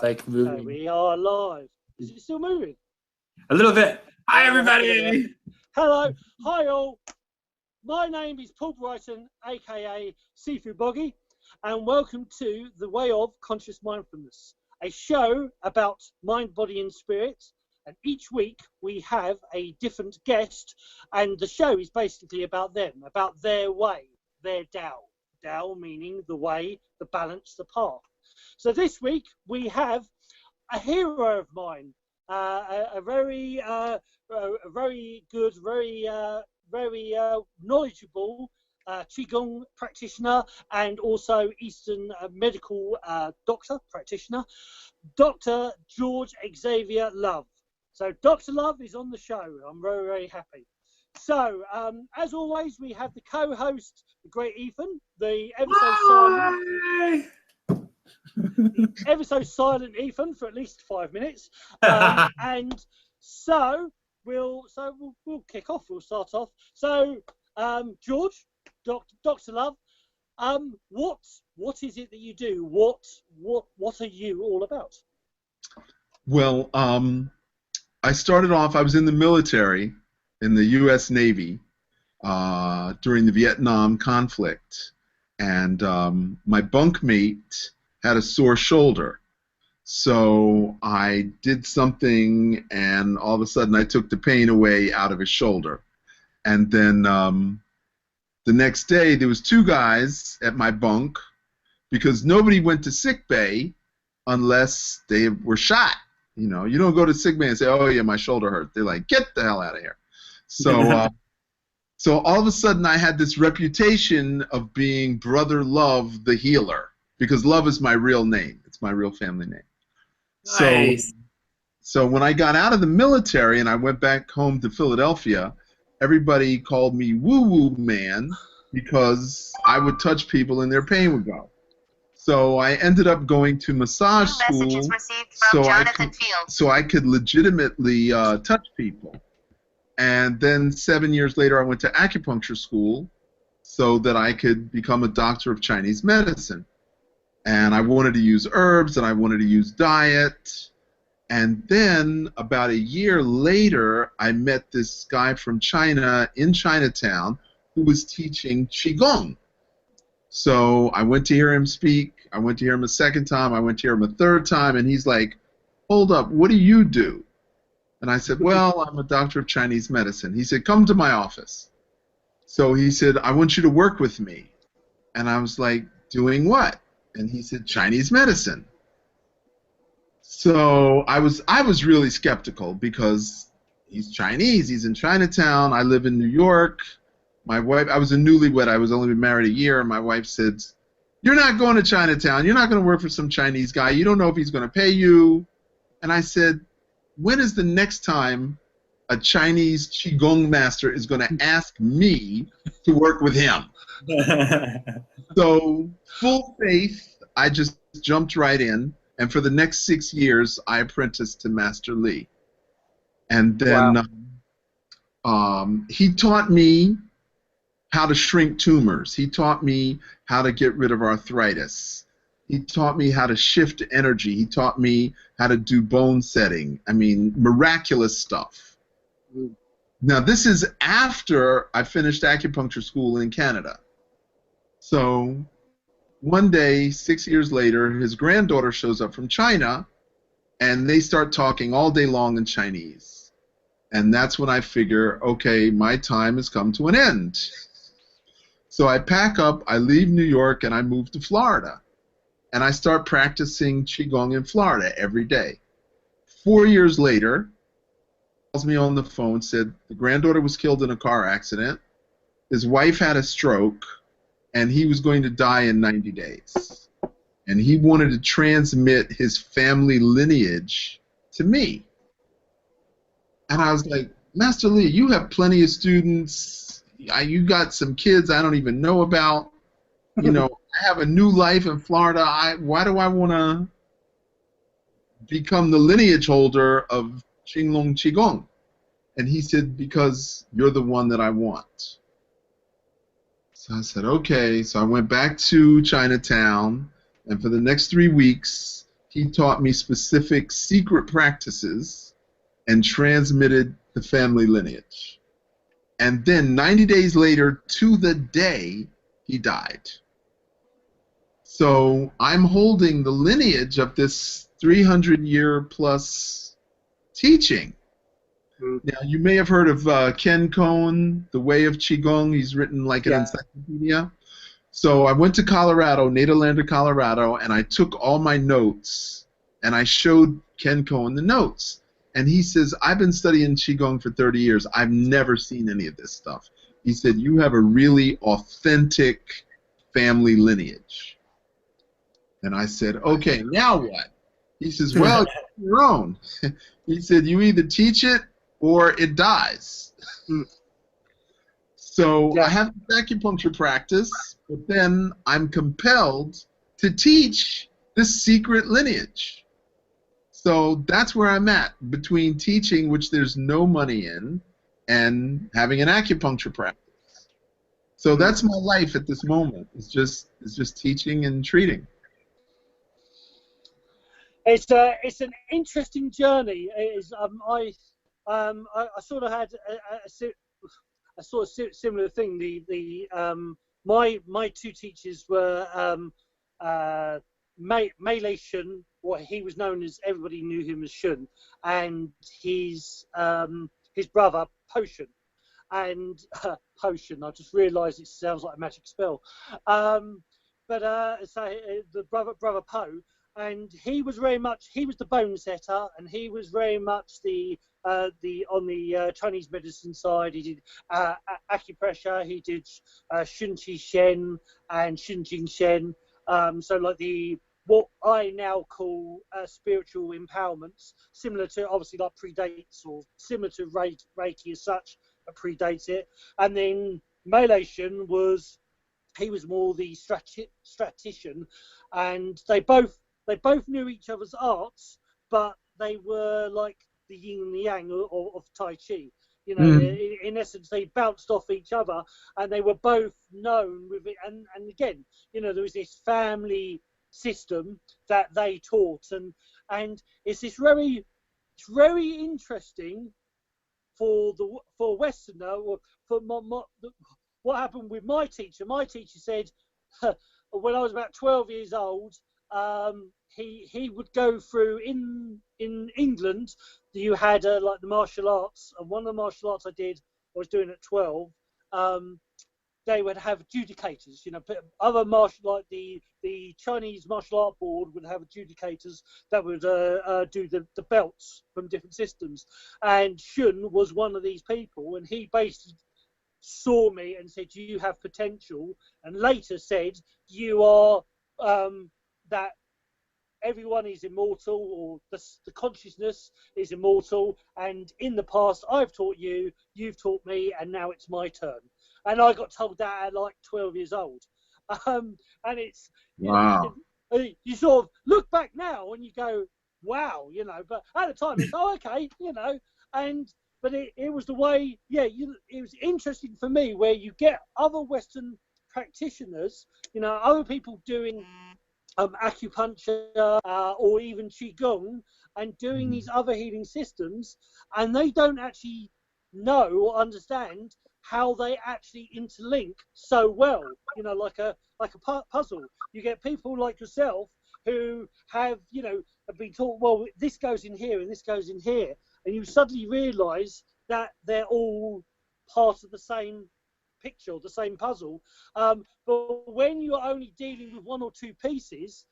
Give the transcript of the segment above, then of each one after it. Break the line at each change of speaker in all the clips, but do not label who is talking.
like moving.
We are live. Is it still moving?
A little bit. Hi, everybody.
Hello. Hi, all. My name is Paul Brighton, aka Seafood Boggy, and welcome to the Way of Conscious Mindfulness, a show about mind, body, and spirit. And each week we have a different guest, and the show is basically about them, about their way, their Tao. Tao meaning the way, the balance, the path. So this week we have a hero of mine, a very good, very knowledgeable Qigong practitioner and also Eastern medical doctor practitioner, Dr. George Xavier Love. So Dr. Love is on the show. I'm very, very happy. So, as always, we have the co-host, the great Ethan, the ever so silent Ethan for at least 5 minutes, and so we'll kick off. We'll start off. So, George, Dr. Love, what is it that you do? What are you all about?
Well, I started off. I was in the military. In the U.S. Navy during the Vietnam conflict, and my bunkmate had a sore shoulder. So I did something, and all of a sudden I took the pain away out of his shoulder. And then the next day there was 2 guys at my bunk because nobody went to sick bay unless they were shot. You know, you don't go to sick bay and say, "Oh yeah, my shoulder hurt." They're like, "Get the hell out of here." So, so all of a sudden I had this reputation of being Brother Love, the healer, because Love is my real name. It's my real family name.
Nice.
So when I got out of the military and I went back home to Philadelphia, everybody called me Woo Woo Man because I would touch people and their pain would go. So I ended up going to massage school so I could legitimately touch people. And then 7 years later, I went to acupuncture school so that I could become a doctor of Chinese medicine. And I wanted to use herbs, and I wanted to use diet. And then about a year later, I met this guy from China in Chinatown who was teaching Qigong. So I went to hear him speak. I went to hear him a second time. I went to hear him a third time. And he's like, "Hold up, what do you do?" And I said, "Well, I'm a doctor of Chinese medicine." He said, "Come to my office." So he said, "I want you to work with me." And I was like, "Doing what?" And he said, "Chinese medicine." So I was really skeptical because he's Chinese. He's in Chinatown. I live in New York. My wife, I was a newlywed. I was only been married a year. And my wife said, "You're not going to Chinatown. You're not going to work for some Chinese guy. You don't know if he's going to pay you." And I said, "When is the next time a Chinese Qigong master is going to ask me to work with him?" So, full faith, I just jumped right in. And for the next 6 years, I apprenticed to Master Li. And then he taught me how to shrink tumors. He taught me how to get rid of arthritis. He taught me how to shift energy. He taught me how to do bone setting. I mean, miraculous stuff. Now, this is after I finished acupuncture school in Canada. So, one day, 6 years later, his granddaughter shows up from China, and they start talking all day long in Chinese. And that's when I figure, okay, my time has come to an end. So I pack up, I leave New York, and I move to Florida. And I start practicing Qigong in Florida every day. 4 years later, he calls me on the phone, said the granddaughter was killed in a car accident, his wife had a stroke, and he was going to die in 90 days. And he wanted to transmit his family lineage to me. And I was like, "Master Li, you have plenty of students. You got some kids I don't even know about. You know, I have a new life in Florida. Why do I want to become the lineage holder of Qinglong Qigong?" And he said, "Because you're the one that I want." So I said, okay. So I went back to Chinatown, and for the next 3 weeks, he taught me specific secret practices and transmitted the family lineage. And then 90 days later, to the day, he died. So I'm holding the lineage of this 300-year-plus teaching. Now, you may have heard of Ken Cohen, The Way of Qigong. He's written like an encyclopedia. So I went to Colorado, Nederlander, Colorado, and I took all my notes, and I showed Ken Cohen the notes. And he says, I've been studying Qigong for 30 years. I've never seen any of this stuff. He said, you have a really authentic family lineage. And I said, okay, now what? He says, well, you're your own. He said, you either teach it or it dies. So I have this acupuncture practice, but then I'm compelled to teach this secret lineage. So that's where I'm at, between teaching, which there's no money in, and having an acupuncture practice. So that's my life at this moment. It's just teaching and treating.
It's an interesting journey. I sort of had a sort of similar thing. My two teachers were Malay Shun, or he was known as, everybody knew him as Shun, and his brother Potion. And Potion, I just realised it sounds like a magic spell. So the brother Po, and he was the bone setter, and he was very much on the Chinese medicine side. He did acupressure, he did Shun Qi Shen and Shun Jing Shen. So like what I now call spiritual empowerments, similar to, obviously, like predates, or similar to Reiki as such, but predates it. And then Malay Shun he was more the statistician, and they both knew each other's arts, but they were like the yin and the yang of Tai Chi. You know, in essence, they bounced off each other, and they were both known with it. And again, you know, there was this family system that they taught, and it's very interesting for a Westerner, or for what happened with my teacher. My teacher said, when I was about 12 years old, he would go through in England. You had like the martial arts, and one of the martial arts I was doing at 12. They would have adjudicators, you know, but other martial, like the Chinese martial art board would have adjudicators that would do the belts from different systems. And Shun was one of these people, and he basically saw me and said, you have potential, and later said, you are that everyone is immortal, or the consciousness is immortal, and in the past I've taught you, you've taught me, and now it's my turn. And I got told that at like 12 years old. And it's,
wow.
You sort of look back now and you go, wow, you know, but at the time it's, oh, okay, you know, but it was the way, it was interesting for me, where you get other Western practitioners, you know, other people doing acupuncture or even Qigong, and doing these other healing systems, and they don't actually know or understand how they actually interlink so well, you know, like a puzzle. You get people like yourself who have been taught, well, this goes in here and this goes in here, and you suddenly realise that they're all part of the same picture, the same puzzle. But when you're only dealing with one or two pieces,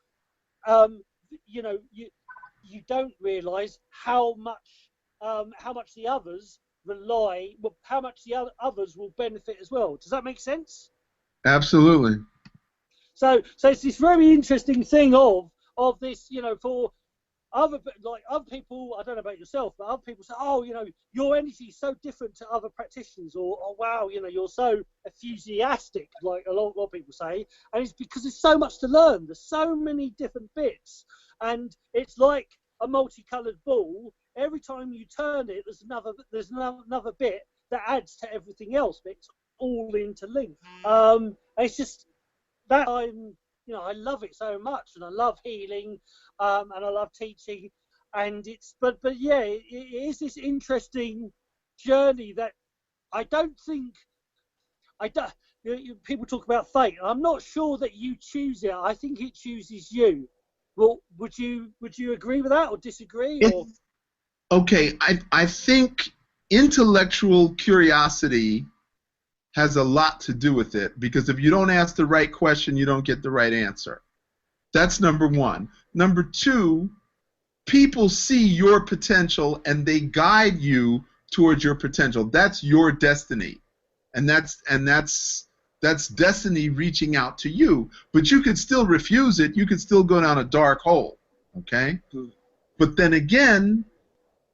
you know, you don't realise how much the others rely, how much the others will benefit as well. Does that make sense?
Absolutely.
So it's this very interesting thing of this, you know, for other people, I don't know about yourself, but other people say, oh, you know, your energy is so different to other practitioners, or oh, wow, you know, you're so enthusiastic, like a lot of people say, and it's because there's so much to learn. There's so many different bits, and it's like a multicolored ball. Every time you turn it, there's another bit that adds to everything else, but it's all interlinked. It's just that you know, I love it so much, and I love healing, and I love teaching, and it's but yeah, it is this interesting journey that I don't think I don't. People talk about fate. I'm not sure that you choose it. I think it chooses you. Well, would you agree with that or disagree? Or
Okay, I think intellectual curiosity has a lot to do with it, because if you don't ask the right question, you don't get the right answer. That's number one. Number two, people see your potential and they guide you towards your potential. That's your destiny. And that's destiny reaching out to you. But you could still refuse it. You could still go down a dark hole. Okay? But then again,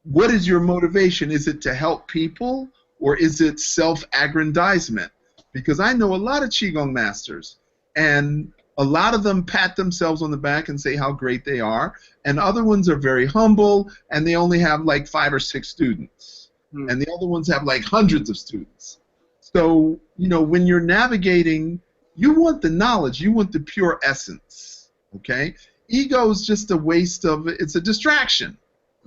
what is your motivation? Is it to help people, or is it self-aggrandizement? Because I know a lot of Qigong masters, and a lot of them pat themselves on the back and say how great they are, and other ones are very humble, and they only have like 5 or 6 students. And the other ones have like hundreds of students. So, you know, when you're navigating, you want the knowledge, you want the pure essence, okay? Ego is just a waste of, it's a distraction,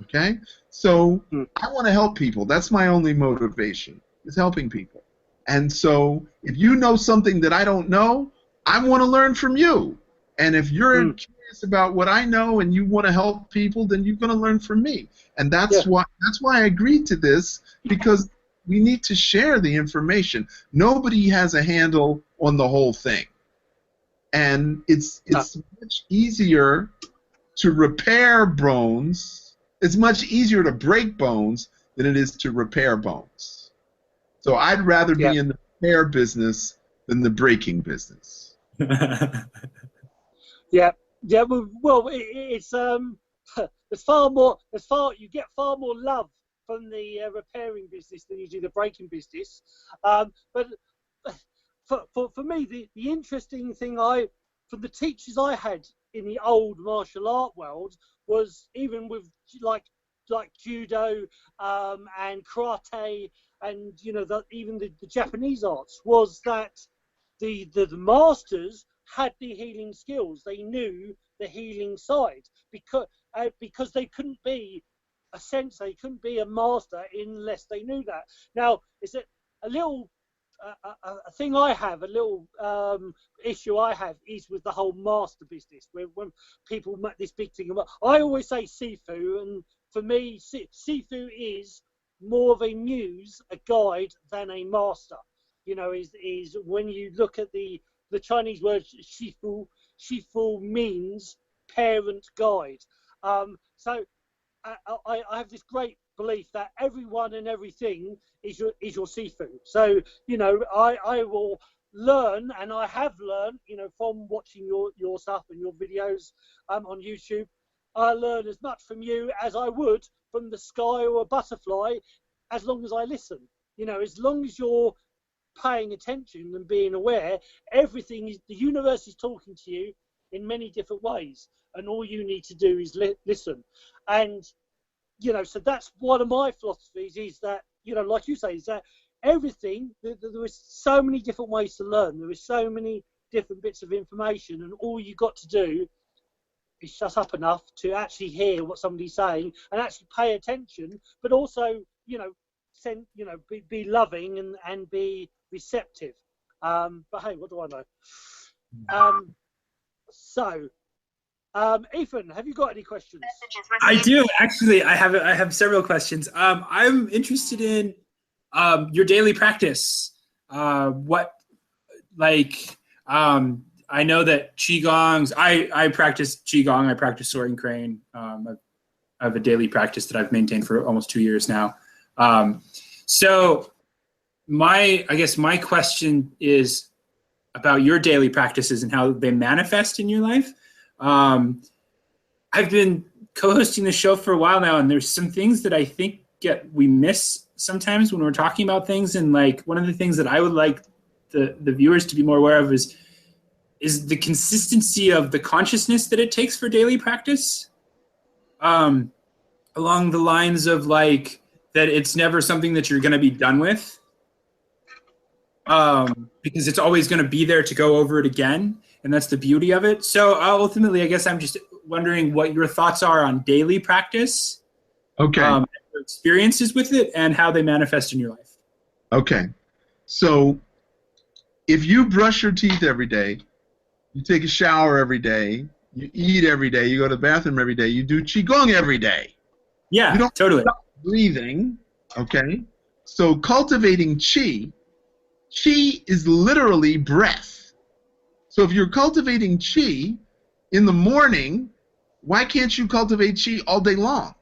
okay? So I want to help people. That's my only motivation, is helping people. And so if you know something that I don't know, I want to learn from you. And if you're curious about what I know and you want to help people, then you're going to learn from me. And that's why I agreed to this, because we need to share the information. Nobody has a handle on the whole thing. And it's much easier to repair bones. It's much easier to break bones than it is to repair bones. So I'd rather be in the repair business than the breaking business.
Well, it's there's far more. You get far more love from the repairing business than you do the breaking business. But for me, the interesting thing from the teachers I had in the old martial art world was, even with like judo and karate, and you know, even the Japanese arts, was that the masters had the healing skills. They knew the healing side, because they couldn't be a sensei, couldn't be a master unless they knew that. Now, is it a little a thing I have, a little issue I have, is with the whole master business, when people make this big thing about, I always say Sifu, and for me, Sifu is more of a muse, a guide, than a master. You know, is when you look at the Chinese word Shifu means parent guide. So I have this great belief that everyone and everything is your Sifu. So, you know, I will learn, and I have learned, you know, from watching your stuff and your videos on YouTube. I learn as much from you as I would from the sky or a butterfly, as long as I listen. You know, as long as you're paying attention and being aware, the universe is talking to you in many different ways, and all you need to do is listen. And you know, so that's one of my philosophies, is that, you know, like you say, is that everything, there is so many different ways to learn, there is so many different bits of information, and all you got to do is shut up enough to actually hear what somebody's saying and actually pay attention, but also, you know, be loving and be receptive. But hey, what do I know? So Ethan, have you got any questions?
I do, actually. I have several questions. I'm interested in your daily practice. I know that Qigongs, I practice Qigong, I practice Soaring Crane. I have a daily practice that I've maintained for almost 2 years now. So I guess my question is about your daily practices and how they manifest in your life. I've been co-hosting the show for a while now, and there's some things that I think we miss sometimes when we're talking about things. And like, one of the things that I would like the viewers to be more aware of is the consistency of the consciousness that it takes for daily practice. Along the lines of like, that it's never something that you're going to be done with. Because it's always going to be there to go over it again. And that's the beauty of it. So ultimately, I guess I'm just wondering what your thoughts are on daily practice,
Okay.
Your experiences with it, and how they manifest in your life.
Okay. So if you brush your teeth every day, you take a shower every day, you eat every day, you go to the bathroom every day, you do Qigong every day.
Yeah,
you don't
totally.
Stop breathing, okay? So cultivating Qi is literally breath. So if you're cultivating Qi in the morning, why can't you cultivate Qi all day long?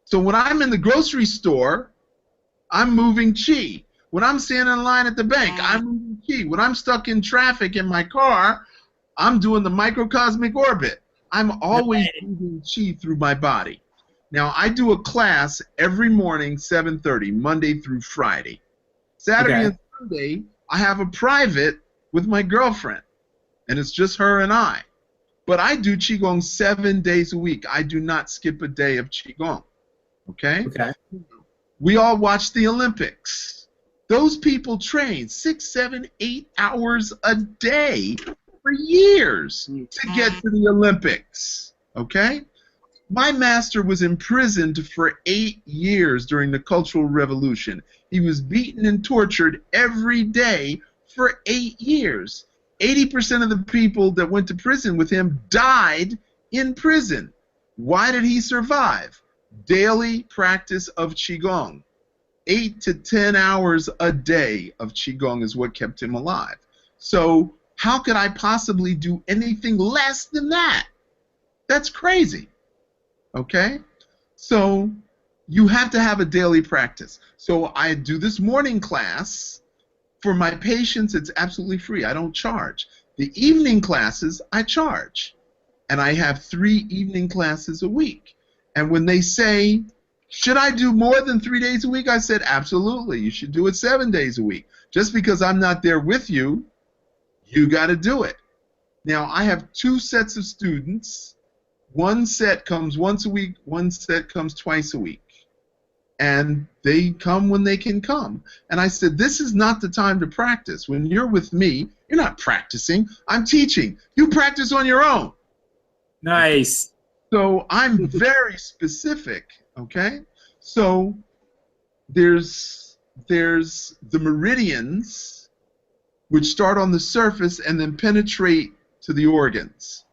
So when I'm in the grocery store, I'm moving Qi. When I'm standing in line at the bank, I'm moving Qi. When I'm stuck in traffic in my car, I'm doing the microcosmic orbit. I'm always moving Qi through my body. Now, I do a class every morning, 7:30, Monday through Friday. Saturday and Sunday, I have a private with my girlfriend, and it's just her and I. But I do Qigong 7 days a week. I do not skip a day of Qigong. Okay? We all watch the Olympics. Those people train 6, 7, 8 hours a day for years to get to the Olympics. Okay? My master was imprisoned for 8 years during the Cultural Revolution. He was beaten and tortured every day for 8 years. 80% of the people that went to prison with him died in prison. Why did he survive? Daily practice of Qigong. 8 to 10 hours a day of Qigong is what kept him alive. So how could I possibly do anything less than that? That's crazy. Okay? So you have to have a daily practice. So I do this morning class. For my patients, it's absolutely free. I don't charge. The evening classes, I charge. And I have 3 evening classes a week. And when they say, should I do more than 3 days a week? I said, absolutely. You should do it 7 days a week. Just because I'm not there with you, you got to do it. Now, I have 2 sets of students. One set comes once a week. One set comes twice a week. And they come when they can come. And I said, this is not the time to practice. When you're with me, you're not practicing. I'm teaching. You practice on your own.
Nice.
So I'm very specific, okay? So there's the meridians, which start on the surface and then penetrate to the organs.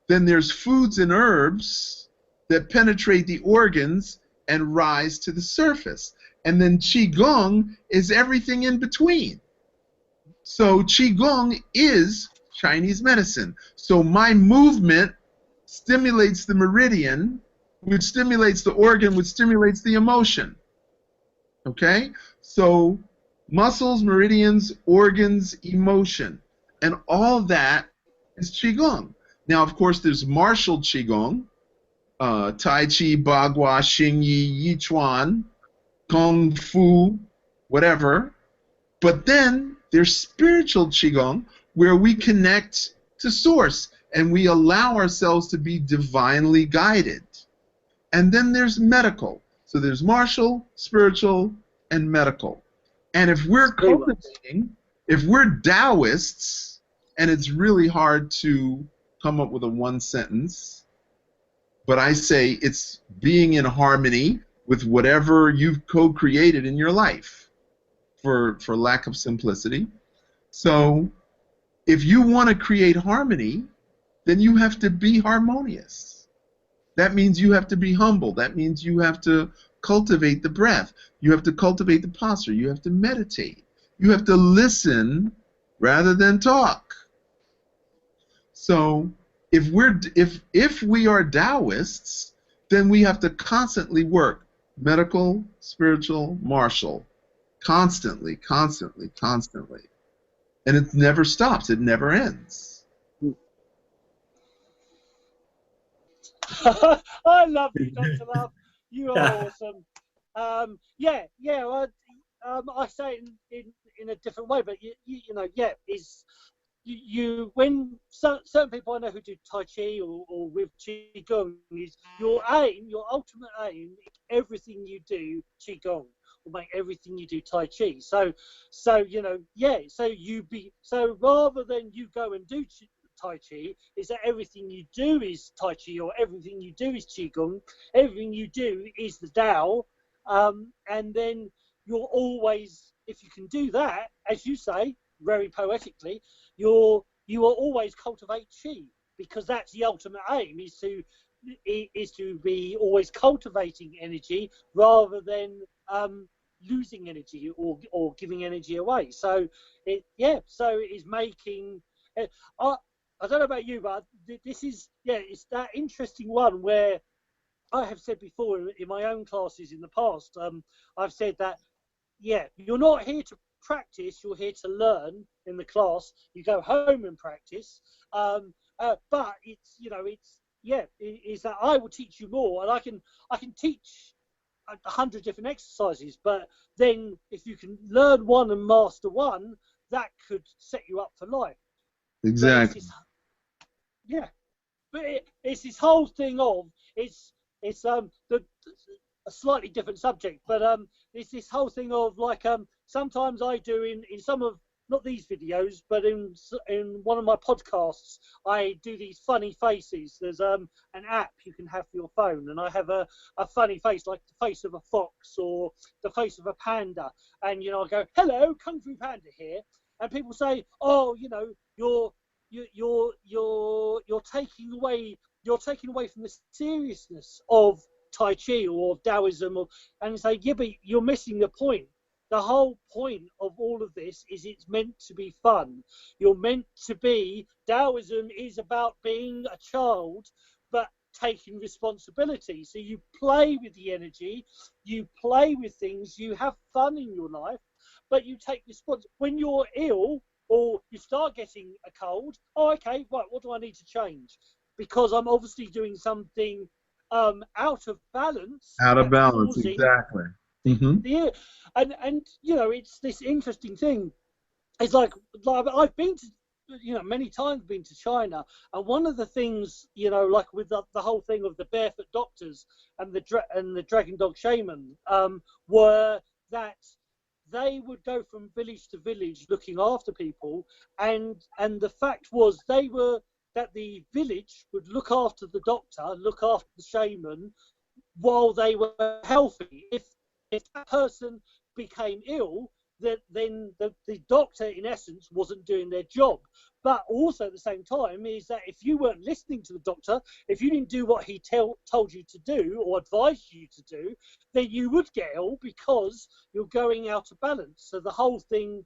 Then there's foods and herbs that penetrate the organs and rise to the surface. And then Qigong is everything in between. So Qigong is Chinese medicine. So my movement stimulates the meridian, which stimulates the organ, which stimulates the emotion. Okay? So muscles, meridians, organs, emotion. And all that is Qigong. Now, of course, there's martial Qigong. Tai Chi, Bagua, Xingyi, Yichuan, Kung Fu, whatever. But then there's spiritual Qigong where we connect to Source and we allow ourselves to be divinely guided. And then there's medical. So there's martial, spiritual, and medical. And if we're cultivating, if we're Taoists, and it's really hard to come up with a one sentence, but I say it's being in harmony with whatever you've co-created in your life, for lack of simplicity. So if you want to create harmony, then you have to be harmonious. That means you have to be humble. That means you have to cultivate the breath. You have to cultivate the posture. You have to meditate. You have to listen rather than talk. So if we are Taoists, then we have to constantly work medical, spiritual, martial, constantly, constantly, constantly, and it never stops. It never ends.
I love you, Dr. Love. You are awesome. I say it in a different way, but you know, is you when certain people I know who do Tai Chi or with Qigong, is your ultimate aim, everything you do Qigong will make everything you do Tai Chi. So you know, so rather than you go and do Tai Chi is that everything you do is Tai Chi, or everything you do is Qigong, everything you do is the Tao, and then you're always, if you can do that, as you say, very poetically, you will always cultivate Qi, because that's the ultimate aim, is to be always cultivating energy rather than losing energy or giving energy away. So it is making. I don't know about you, but this is it's that interesting one where I have said before in my own classes in the past. I've said that you're not here to practice, you're here to learn in the class. You go home and practice, but is that I will teach you more, and I can teach 100 different exercises, but then if you can learn one and master one, that could set you up for life.
Exactly.
But it's this whole thing of it's a slightly different subject, but it's this whole thing of like sometimes I do in some of, not these videos, but in one of my podcasts, I do these funny faces. There's an app you can have for your phone, and I have a funny face, like the face of a fox or the face of a panda, and I go, "Hello, Kung Fu Panda here," and people say, "Oh, you're taking away from the seriousness of Tai Chi or Taoism," and say, "Yeah, but you're missing the point. The whole point of all of this is it's meant to be fun. You're meant to be, Taoism is about being a child, but taking responsibility. So you play with the energy, you play with things, you have fun in your life, but you take responsibility. When you're ill or you start getting a cold, okay, right, what do I need to change? Because I'm obviously doing something out of balance.
Out of balance, exactly.
Mm-hmm. And it's this interesting thing. It's like I've been to many times been to China, and one of the things like with the whole thing of the barefoot doctors and the dragon dog shaman were that they would go from village to village looking after people, and the fact was that the village would look after the doctor, look after the shaman while they were healthy. If that person became ill, then the doctor, in essence, wasn't doing their job. But also at the same time is that if you weren't listening to the doctor, if you didn't do what he told you to do or advised you to do, then you would get ill because you're going out of balance. So the whole thing,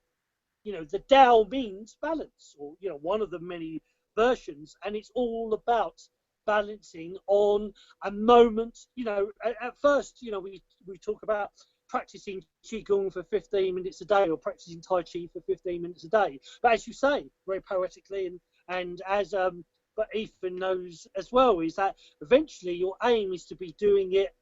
the Tao means balance, or one of the many versions, and it's all about balancing on a moment. At first, we talk about practicing Qigong for 15 minutes a day or practicing Tai Chi for 15 minutes a day. But as you say, very poetically, and as but Ethan knows as well, is that eventually your aim is to be doing it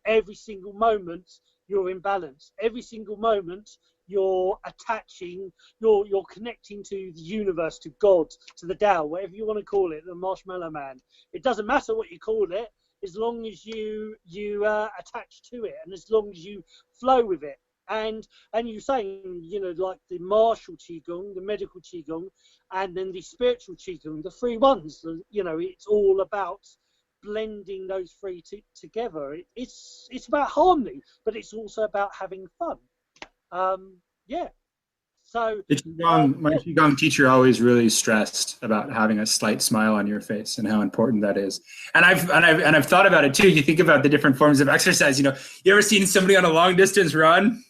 every single moment you're in balance. Every single moment you're attaching, you're connecting to the universe, to God, to the Tao, whatever you want to call it, the Marshmallow Man. It doesn't matter what you call it, as long as you attach to it, and as long as you flow with it. And you're saying, like the martial Qigong, the medical Qigong, and then the spiritual Qigong, the three ones, it's all about blending those three together. It's about harmony, but it's also about having fun. So
my Qigong teacher always really stressed about having a slight smile on your face and how important that is. And I've thought about it too. You think about the different forms of exercise. You ever seen somebody on a long distance run,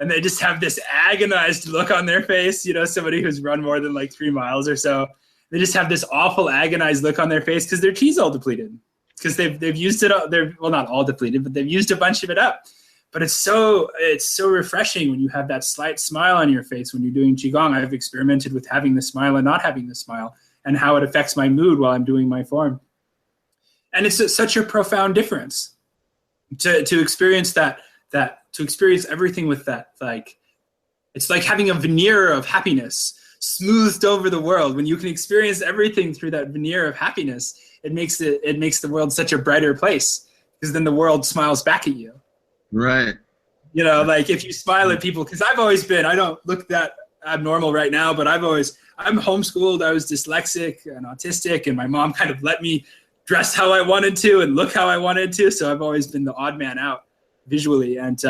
and they just have this agonized look on their face? Somebody who's run more than like 3 miles or so. They just have this awful agonized look on their face because their chi's all depleted. Because they've used it. They're not all depleted, but they've used a bunch of it up. But it's so refreshing when you have that slight smile on your face when you're doing Qigong. I've experimented with having the smile and not having the smile, and how it affects my mood while I'm doing my form. And it's such a profound difference to experience that to experience everything with that. Like, it's like having a veneer of happiness smoothed over the world. When you can experience everything through that veneer of happiness, it makes the world such a brighter place, because then the world smiles back at you.
Right.
Like if you smile at people, because I've always been, I don't look that abnormal right now, but I'm homeschooled. I was dyslexic and autistic, and my mom kind of let me dress how I wanted to and look how I wanted to. So I've always been the odd man out visually. And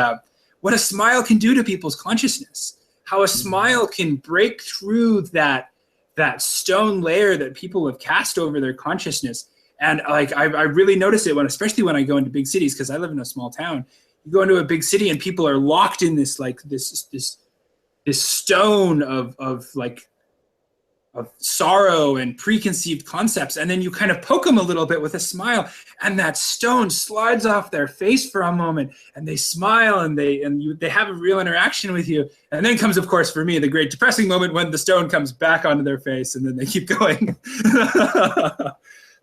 what a smile can do to people's consciousness, how a smile can break through that stone layer that people have cast over their consciousness. And like I really notice it especially when I go into big cities, because I live in a small town. You go into a big city and people are locked in this stone of sorrow and preconceived concepts, and then you kind of poke them a little bit with a smile, and that stone slides off their face for a moment, and they smile, and they have a real interaction with you. And then comes, of course, for me, the great depressing moment when the stone comes back onto their face, and then they keep going.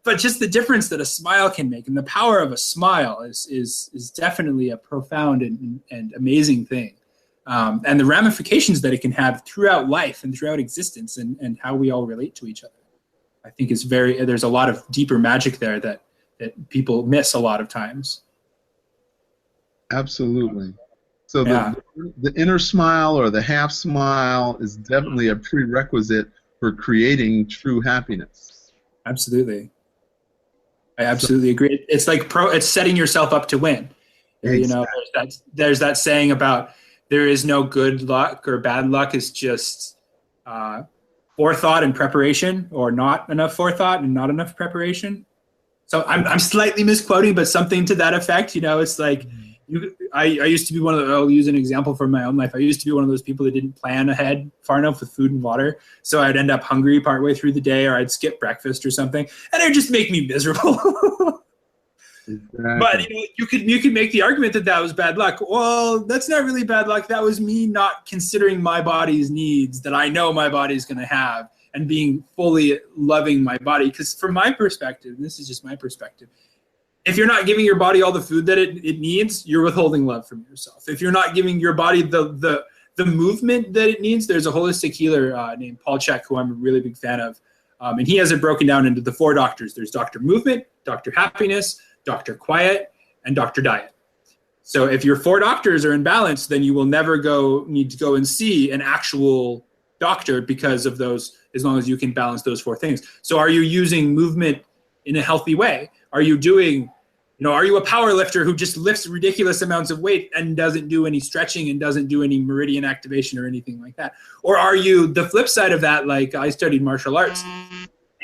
But just the difference that a smile can make, and the power of a smile is definitely a profound and amazing thing. And the ramifications that it can have throughout life and throughout existence, and how we all relate to each other, I think there's a lot of deeper magic there that people miss a lot of times.
Absolutely. So the inner smile or the half smile is definitely a prerequisite for creating true happiness.
Absolutely. I absolutely agree. It's like it's setting yourself up to win. Exactly. You know, there's that saying about, there is no good luck or bad luck. It's just forethought and preparation, or not enough forethought and not enough preparation. So I'm slightly misquoting, but something to that effect. You know, it's like I used to be I'll use an example from my own life. I used to be one of those people that didn't plan ahead far enough with food and water. So I'd end up hungry partway through the day, or I'd skip breakfast or something, and it would just make me miserable. Exactly. But you could make the argument that was bad luck. Well, that's not really bad luck. That was me not considering my body's needs that I know my body's going to have, and being fully loving my body. Because from my perspective, this is just my perspective, if you're not giving your body all the food that it needs, you're withholding love from yourself. If you're not giving your body the movement that it needs, there's a holistic healer named Paul Chek, who I'm a really big fan of, and he has it broken down into the 4 doctors. There's Dr. Movement, Dr. Happiness, Dr. Quiet, and Dr. Diet. So if your 4 doctors are in balance, then you will never need to go and see an actual doctor because of those, as long as you can balance those 4 things. So are you using movement in a healthy way? Are you are you a power lifter who just lifts ridiculous amounts of weight and doesn't do any stretching and doesn't do any meridian activation or anything like that? Or are you the flip side of that? Like, I studied martial arts.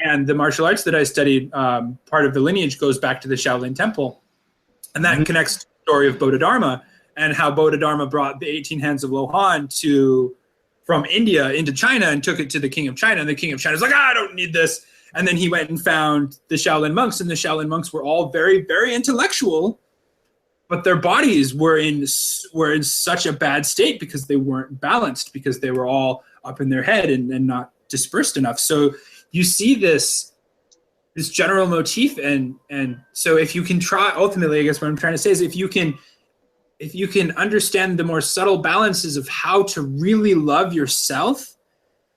And the martial arts that I studied, part of the lineage goes back to the Shaolin Temple. And that connects to the story of Bodhidharma, and how Bodhidharma brought the 18 hands of Lohan from India into China and took it to the king of China. And the king of China was like, I don't need this. And then he went and found the Shaolin monks, and the Shaolin monks were all very, very intellectual, but their bodies were in such a bad state because they weren't balanced, because they were all up in their head and not dispersed enough. So you see this general motif, and so if you can try, ultimately, I guess what I'm trying to say is, if you can understand the more subtle balances of how to really love yourself,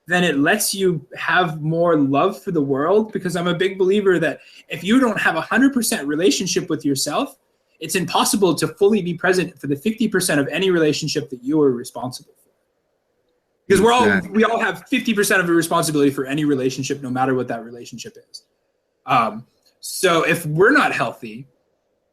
then it lets you have more love for the world. Because I'm a big believer that if you don't have 100% relationship with yourself, it's impossible to fully be present for the 50% of any relationship that you are responsible for. Because we all have 50% of the responsibility for any relationship, no matter what that relationship is. So if we're not healthy,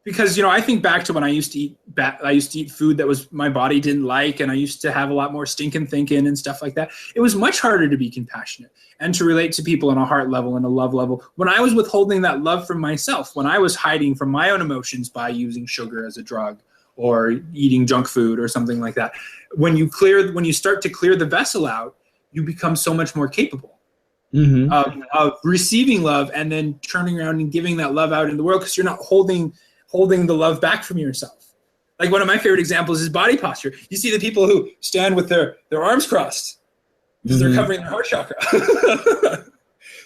because I think back to when I used to eat food that was my body didn't like, and I used to have a lot more stinking thinking and stuff like that. It was much harder to be compassionate and to relate to people on a heart level and a love level when I was withholding that love from myself, when I was hiding from my own emotions by using sugar as a drug or eating junk food or something like that. When you start to clear the vessel out, you become so much more capable of receiving love, and then turning around and giving that love out in the world, because you're not holding the love back from yourself. Like, one of my favorite examples is body posture. You see the people who stand with their arms crossed because they're covering their heart chakra.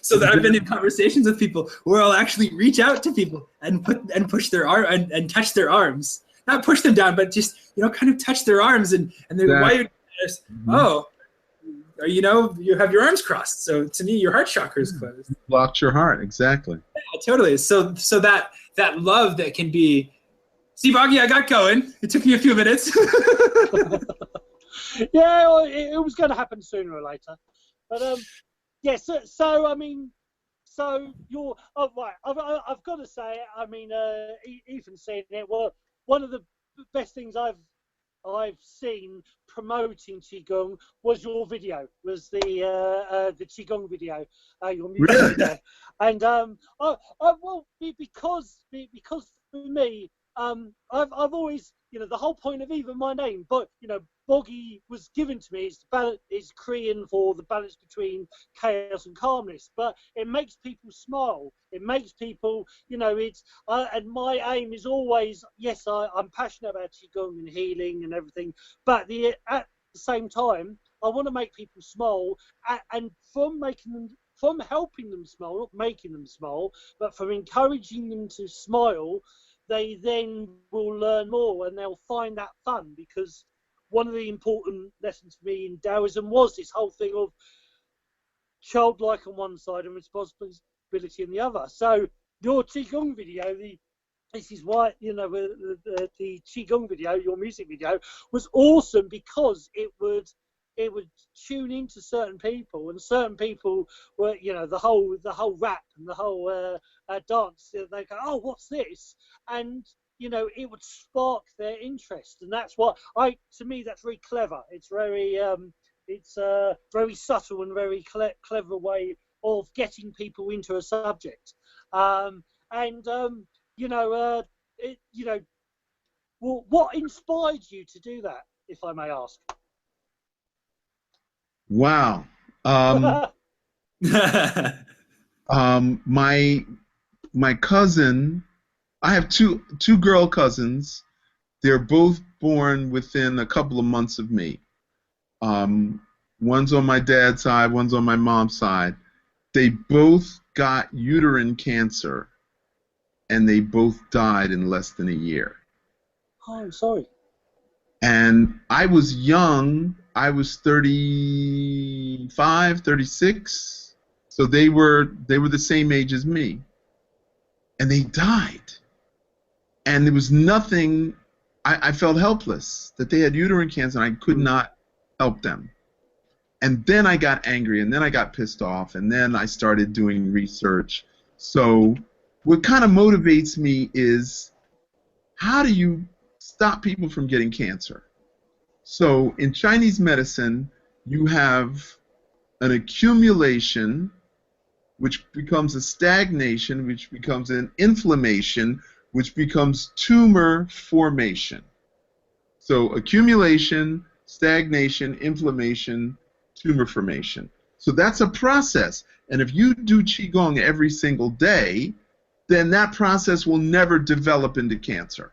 So that I've been in conversations with people where I'll actually reach out to people and push their arm and touch their arms. Not push them down, but just, kind of touch their arms, and they're, why are you doing this? Oh, you have your arms crossed. So to me, your heart chakra is closed.
Blocked your heart, exactly.
Yeah, totally. So that love that can be, see, Boggy, I got going. It took me a few minutes.
Yeah, well, it was going to happen sooner or later. But yes. Yeah, so I mean, so you're right. I've got to say, I mean, Ethan said it. Well, one of the best things I've seen promoting Qigong was your video, was the Qigong video, your music video, and because for me, I've always, you know, the whole point of even my name, but you know, Boggy was given to me. It's Korean for the balance between chaos and calmness, but it makes people smile. It makes people, you know, it's and my aim is always, yes, I'm passionate about Qigong and healing and everything, but at the same time, I want to make people smile, and from helping them smile, not making them smile, but from encouraging them to smile, they then will learn more and they'll find that fun, because one of the important lessons for me in Taoism was this whole thing of childlike on one side and responsibility on the other. So your Qigong video, this is why, you know, the Qigong video, your music video, was awesome, because it would tune into certain people, and certain people were, you know, the whole rap and the whole dance. They go, oh, what's this? And you know, it would spark their interest, and that's what to me, that's very clever. It's very very subtle and very clever way of getting people into a subject. You know, well, what inspired you to do that, if I may ask?
Wow. My cousin, I have two girl cousins. They're both born within a couple of months of me. One's on my dad's side, one's on my mom's side. They both got uterine cancer, and they both died in less than a year.
Oh, I'm sorry.
And I was young. I was 35, 36. So they were the same age as me. And they died. And there was nothing. I felt helpless that they had uterine cancer and I could not help them. And then I got angry, and then I got pissed off, and then I started doing research. So what kind of motivates me is, how do you stop people from getting cancer? So in Chinese medicine, you have an accumulation, which becomes a stagnation, which becomes an inflammation, which becomes tumor formation. So accumulation, stagnation, inflammation, tumor formation. So that's a process. And if you do Qigong every single day, then that process will never develop into cancer.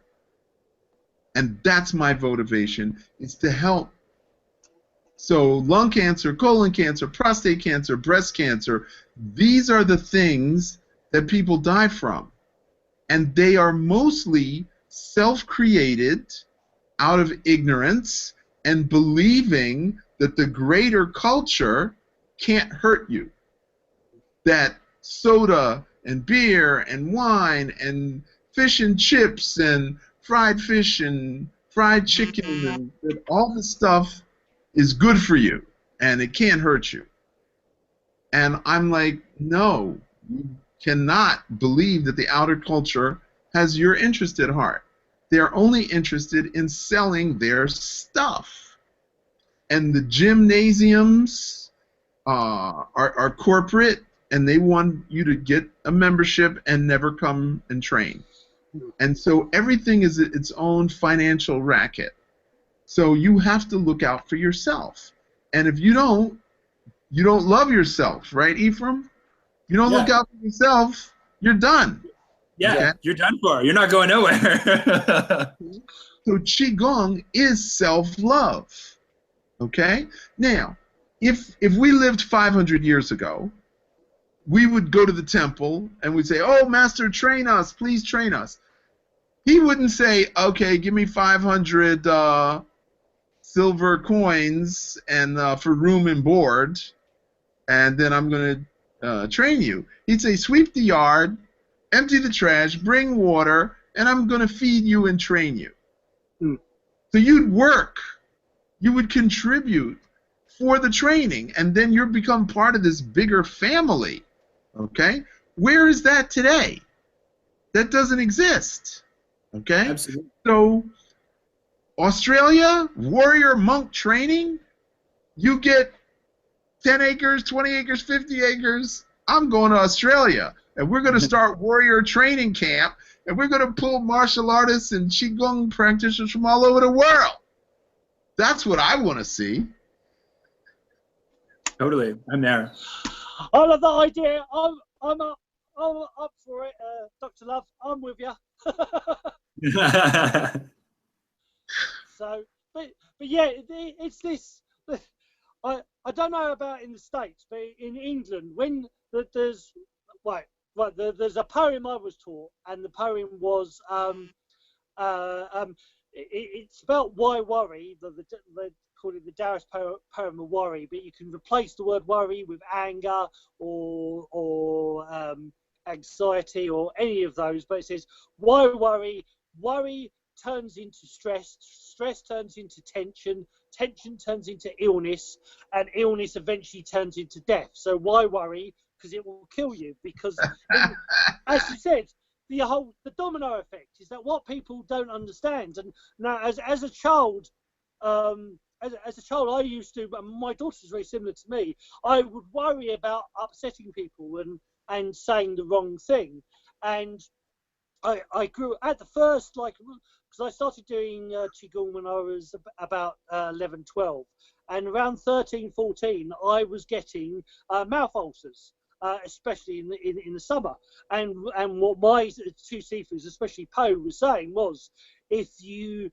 And that's my motivation, is to help. So lung cancer, colon cancer, prostate cancer, breast cancer, these are the things that people die from. And they are mostly self-created out of ignorance and believing that the greater culture can't hurt you. That soda and beer and wine and fish and chips and fried fish and fried chicken and that all this stuff is good for you and it can't hurt you. And I'm like, no, you cannot believe that the outer culture has your interest at heart. They're only interested in selling their stuff. And the gymnasiums are corporate, and they want you to get a membership and never come and train. And so everything is its own financial racket. So you have to look out for yourself. And if you don't love yourself, right, Ephraim? If you don't look out for yourself, you're done.
Yeah, okay? You're done for. You're not going nowhere.
So Qigong is self-love. Okay? Now, if we lived 500 years ago, we would go to the temple and we'd say, oh, Master, train us. Please train us. He wouldn't say, okay, give me 500 silver coins and for room and board, and then I'm going to train you. He'd say, sweep the yard, empty the trash, bring water, and I'm going to feed you and train you. So you'd work you would contribute for the training, and then you become part of this bigger family. Okay? Where is that today? That doesn't exist. Okay?
Absolutely.
So, Australia, warrior monk training, you get 10 acres, 20 acres, 50 acres. I'm going to Australia, and we're going to start warrior training camp, and we're going to pull martial artists and Qigong practitioners from all over the world. That's what I want to see.
Totally. I'm there.
I love that idea. I'm up for it, Dr. Love. I'm with you. So, but yeah, it's this. I don't know about in the States, but in England, when there's there's a poem I was taught, and the poem was it's about why worry. They call it the Taoist poem of worry, but you can replace the word worry with anger or anxiety or any of those. But it says, why worry? Worry turns into stress. Stress turns into tension. Tension turns into illness, and illness eventually turns into death. So why worry? Because it will kill you. Because, as you said, the domino effect is that what people don't understand. And now, as a child, as a child, I used to. My daughter's very similar to me. I would worry about upsetting people and saying the wrong thing. And I grew at the first, because I started doing Qigong when I was about 11, 12. And around 13, 14, I was getting mouth ulcers, especially in the summer. And what my two Sifus, especially Po, was saying was, if you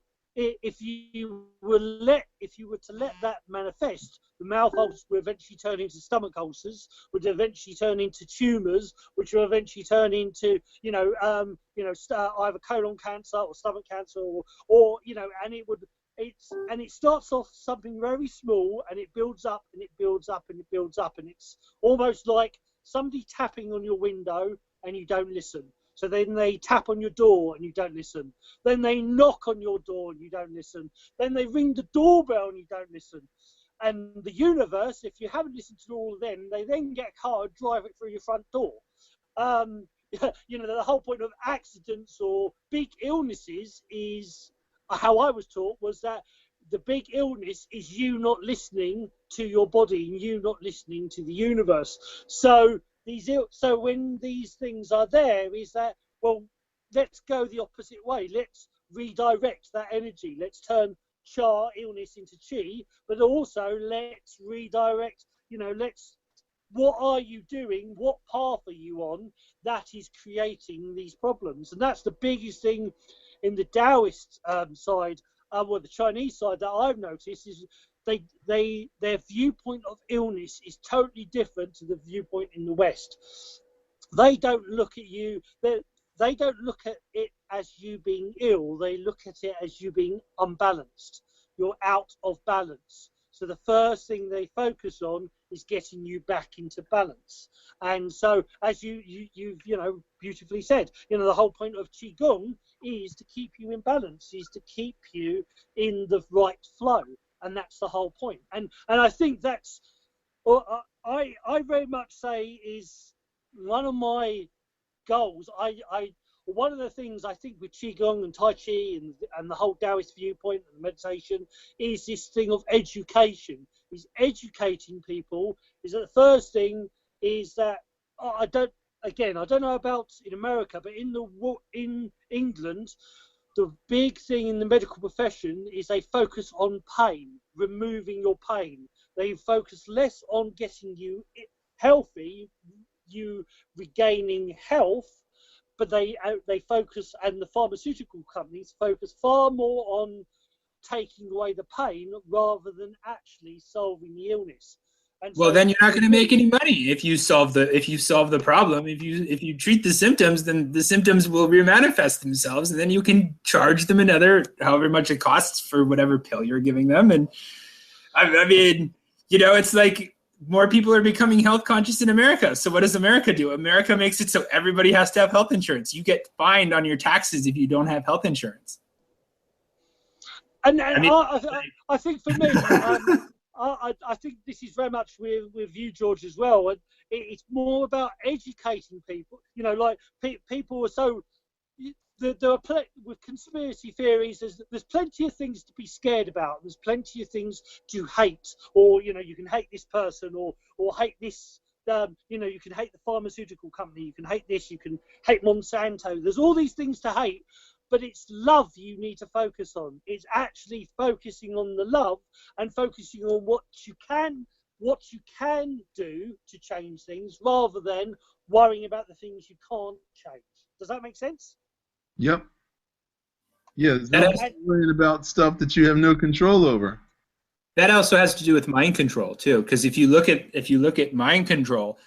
were to let that manifest, the mouth ulcers will eventually turn into stomach ulcers, would eventually turn into tumours, which will eventually turn into either colon cancer or stomach cancer, or and it starts off something very small, and it builds up and it builds up and it builds up, and it's almost like somebody tapping on your window and you don't listen. So then they tap on your door and you don't listen. Then they knock on your door and you don't listen. Then they ring the doorbell and you don't listen. And the universe, if you haven't listened to all of them, they then get a car and drive it through your front door. The whole point of accidents or big illnesses is, how I was taught, was that the big illness is you not listening to your body and you not listening to the universe. So when these things are there, is that, well, let's go the opposite way. Let's redirect that energy. Let's turn illness into chi, but also let's redirect, what are you doing? What path are you on that is creating these problems? And that's the biggest thing in the Taoist side, or the Chinese side, that I've noticed is their viewpoint of illness is totally different to the viewpoint in the West. They don't look at you. They don't look at it as you being ill. They look at it as you being unbalanced. You're out of balance. So the first thing they focus on is getting you back into balance. And so, as you've beautifully said, the whole point of Qigong is to keep you in balance, is to keep you in the right flow. And that's the whole point. And I think that's, I very much say, is one of my goals. One of the things I think with Qigong and Tai Chi and the whole Taoist viewpoint and meditation is this thing of education. Is educating people. Is that the first thing is that I don't know about in America, but in England, the big thing in the medical profession is they focus on pain, removing your pain. They focus less on getting you healthy, you regaining health, but they focus, and the pharmaceutical companies focus far more on taking away the pain rather than actually solving the illness. And
well,
so,
then you're not going to make any money if you solve the problem. If you treat the symptoms, then the symptoms will remanifest themselves, and then you can charge them another however much it costs for whatever pill you're giving them. And I mean, it's like more people are becoming health conscious in America. So what does America do? America makes it so everybody has to have health insurance. You get fined on your taxes if you don't have health insurance.
And
I mean,
I think for me, I think this is very much with you, George, as well. And it's more about educating people. You know, like people are so. There are with conspiracy theories. There's plenty of things to be scared about. There's plenty of things to hate, or you know, you can hate this person, or hate this. You know, you can hate the pharmaceutical company. You can hate this. You can hate Monsanto. There's all these things to hate. But it's love you need to focus on. It's actually focusing on the love and focusing on what you can do to change things, rather than worrying about the things you can't change. Does that make sense?
Yep. Yeah, there's no worrying about stuff that you have no control over.
That also has to do with mind control too, because if you look at mind control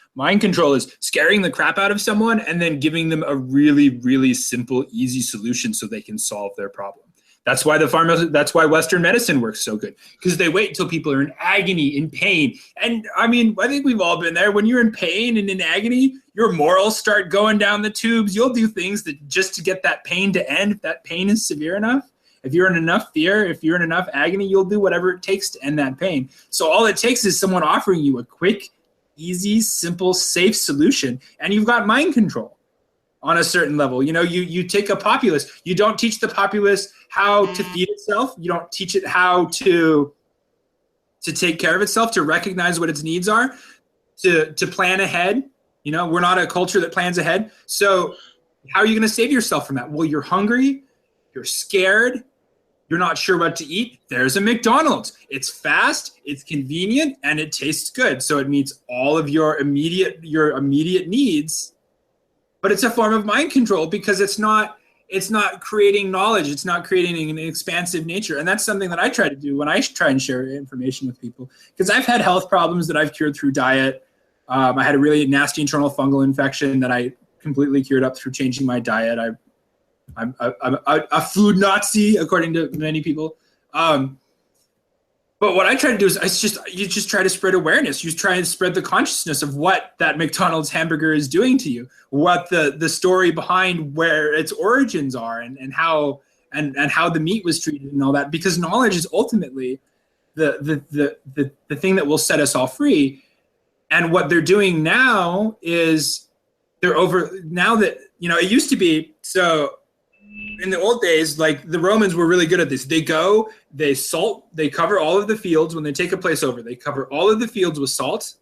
is scaring the crap out of someone and then giving them a really, really simple, easy solution so they can solve their problem. That's why that's why Western medicine works so good, because they wait until people are in agony, in pain. And I mean, I think we've all been there. When you're in pain and in agony, your morals start going down the tubes. You'll do things that just to get that pain to end, if that pain is severe enough. If you're in enough fear, if you're in enough agony, you'll do whatever it takes to end that pain. So all it takes is someone offering you a quick, easy, simple, safe solution, and you've got mind control on a certain level. You know, you take a populace. You don't teach the populace how to feed itself. You don't teach it how to take care of itself, to recognize what its needs are, to plan ahead. You know, we're not a culture that plans ahead. So how are you going to save yourself from that? Well, you're hungry, you're scared, you're not sure what to eat. There's a McDonald's. It's fast, it's convenient, and it tastes good. So it meets all of your immediate needs. But it's a form of mind control because it's not creating knowledge. It's not creating an expansive nature. And that's something that I try to do when I try and share information with people. Because I've had health problems that I've cured through diet. I had a really nasty internal fungal infection that I completely cured up through changing my diet. I'm a food Nazi, according to many people. But what I try to do is you just try to spread awareness. You try and spread the consciousness of what that McDonald's hamburger is doing to you, what the story behind where its origins are, and how the meat was treated and all that. Because knowledge is ultimately the thing that will set us all free. And what they're doing now is now that, you know, it used to be so. In the old days, like the Romans were really good at this. They cover all of the fields when they take a place over. They cover all of the fields with salt,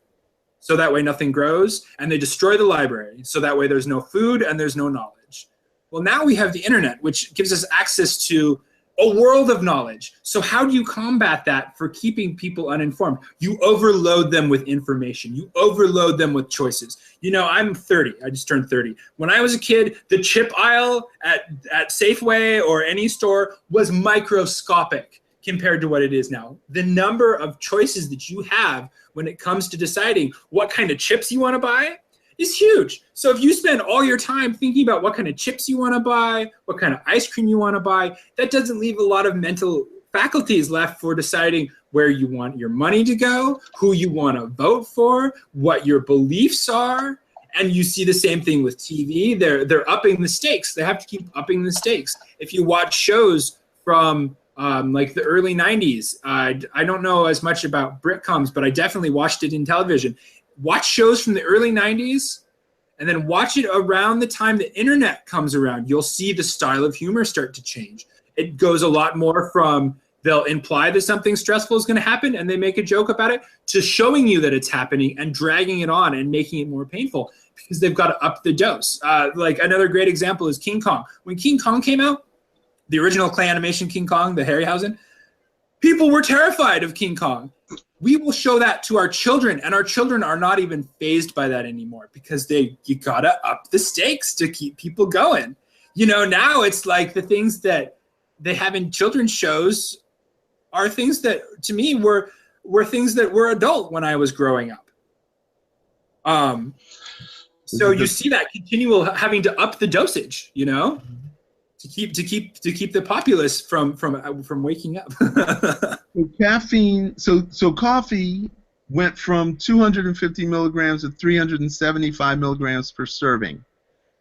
so that way nothing grows, and they destroy the library, so that way there's no food and there's no knowledge. Well, now we have the internet, which gives us access to a world of knowledge. So how do you combat that for keeping people uninformed? You overload them with information. You overload them with choices. You know, I'm 30. I just turned 30. When I was a kid, the chip aisle at Safeway or any store was microscopic compared to what it is now. The number of choices that you have when it comes to deciding what kind of chips you want to buy is huge. So if you spend all your time thinking about what kind of chips you want to buy, what kind of ice cream you want to buy, that doesn't leave a lot of mental faculties left for deciding where you want your money to go, who you want to vote for, what your beliefs are. And you see the same thing with TV. They're upping the stakes. They have to keep upping the stakes. If you watch shows from like the early 90s, I don't know as much about Britcoms, but I definitely watched it in television. Watch shows from the early 90s and then watch it around the time the internet comes around. You'll see the style of humor start to change. It goes a lot more from they'll imply that something stressful is going to happen and they make a joke about it, to showing you that it's happening and dragging it on and making it more painful because they've got to up the dose. Like another great example is King Kong. When King Kong came out, the original clay animation King Kong, the Harryhausen, people were terrified of King Kong. We will show that to our children, and our children are not even fazed by that anymore because you gotta up the stakes to keep people going. You know, now it's like the things that they have in children's shows are things that to me were things that were adult when I was growing up. So you see that continual having to up the dosage, you know, to keep the populace from waking up.
So caffeine. So coffee went from 250 milligrams to 375 milligrams per serving.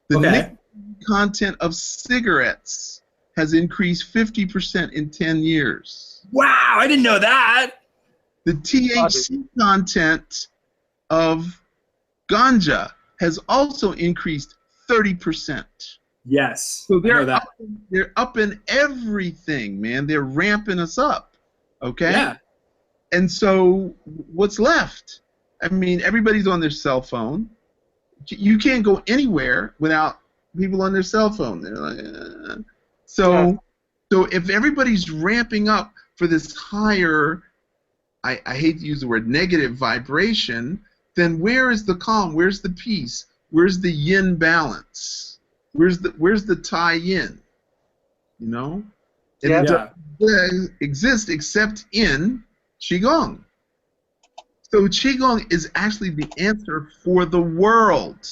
The nicotine content of cigarettes has increased 50% in 10 years.
Wow, I didn't know that.
The THC content of ganja has also increased 30%.
Yes,
So
I know that.
they're up in everything, man. They're ramping us up. Okay?
Yeah.
And so what's left? I mean, everybody's on their cell phone. You can't go anywhere without people on their cell phone. They're like, So if everybody's ramping up for this higher, I hate to use the word negative vibration, then where is the calm? Where's the peace? Where's the yin balance? Where's the tie-in? You know? And it doesn't exist except in Qigong. So Qigong is actually the answer for the world.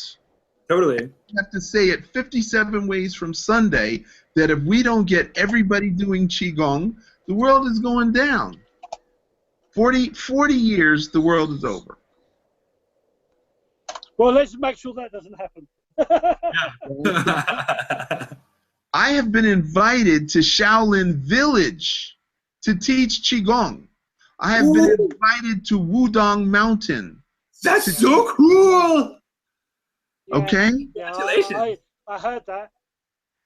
Totally.
I have to say it 57 ways from Sunday that if we don't get everybody doing Qigong, the world is going down. 40 years, the world is over.
Well, let's make sure that doesn't happen.
I have been invited to Shaolin Village to teach Qigong. I have been invited to Wudong Mountain.
That's so cool!
Okay?
Congratulations. I heard that.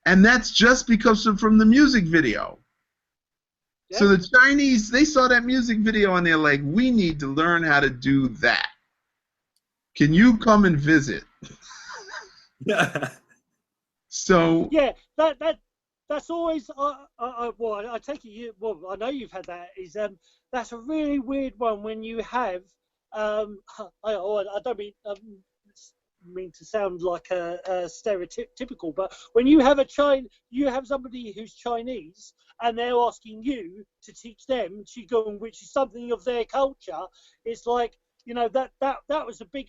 And that's just because from the music video. Yeah. So the Chinese, they saw that music video and they're like, we need to learn how to do that. Can you come and visit? So
yeah, that's always well, I take it I know you've had that. Is that's a really weird one when you have I don't mean to sound like a stereotypical, but when you have somebody who's Chinese and they're asking you to teach them Qigong, which is something of their culture, it's like, you know, that was a big.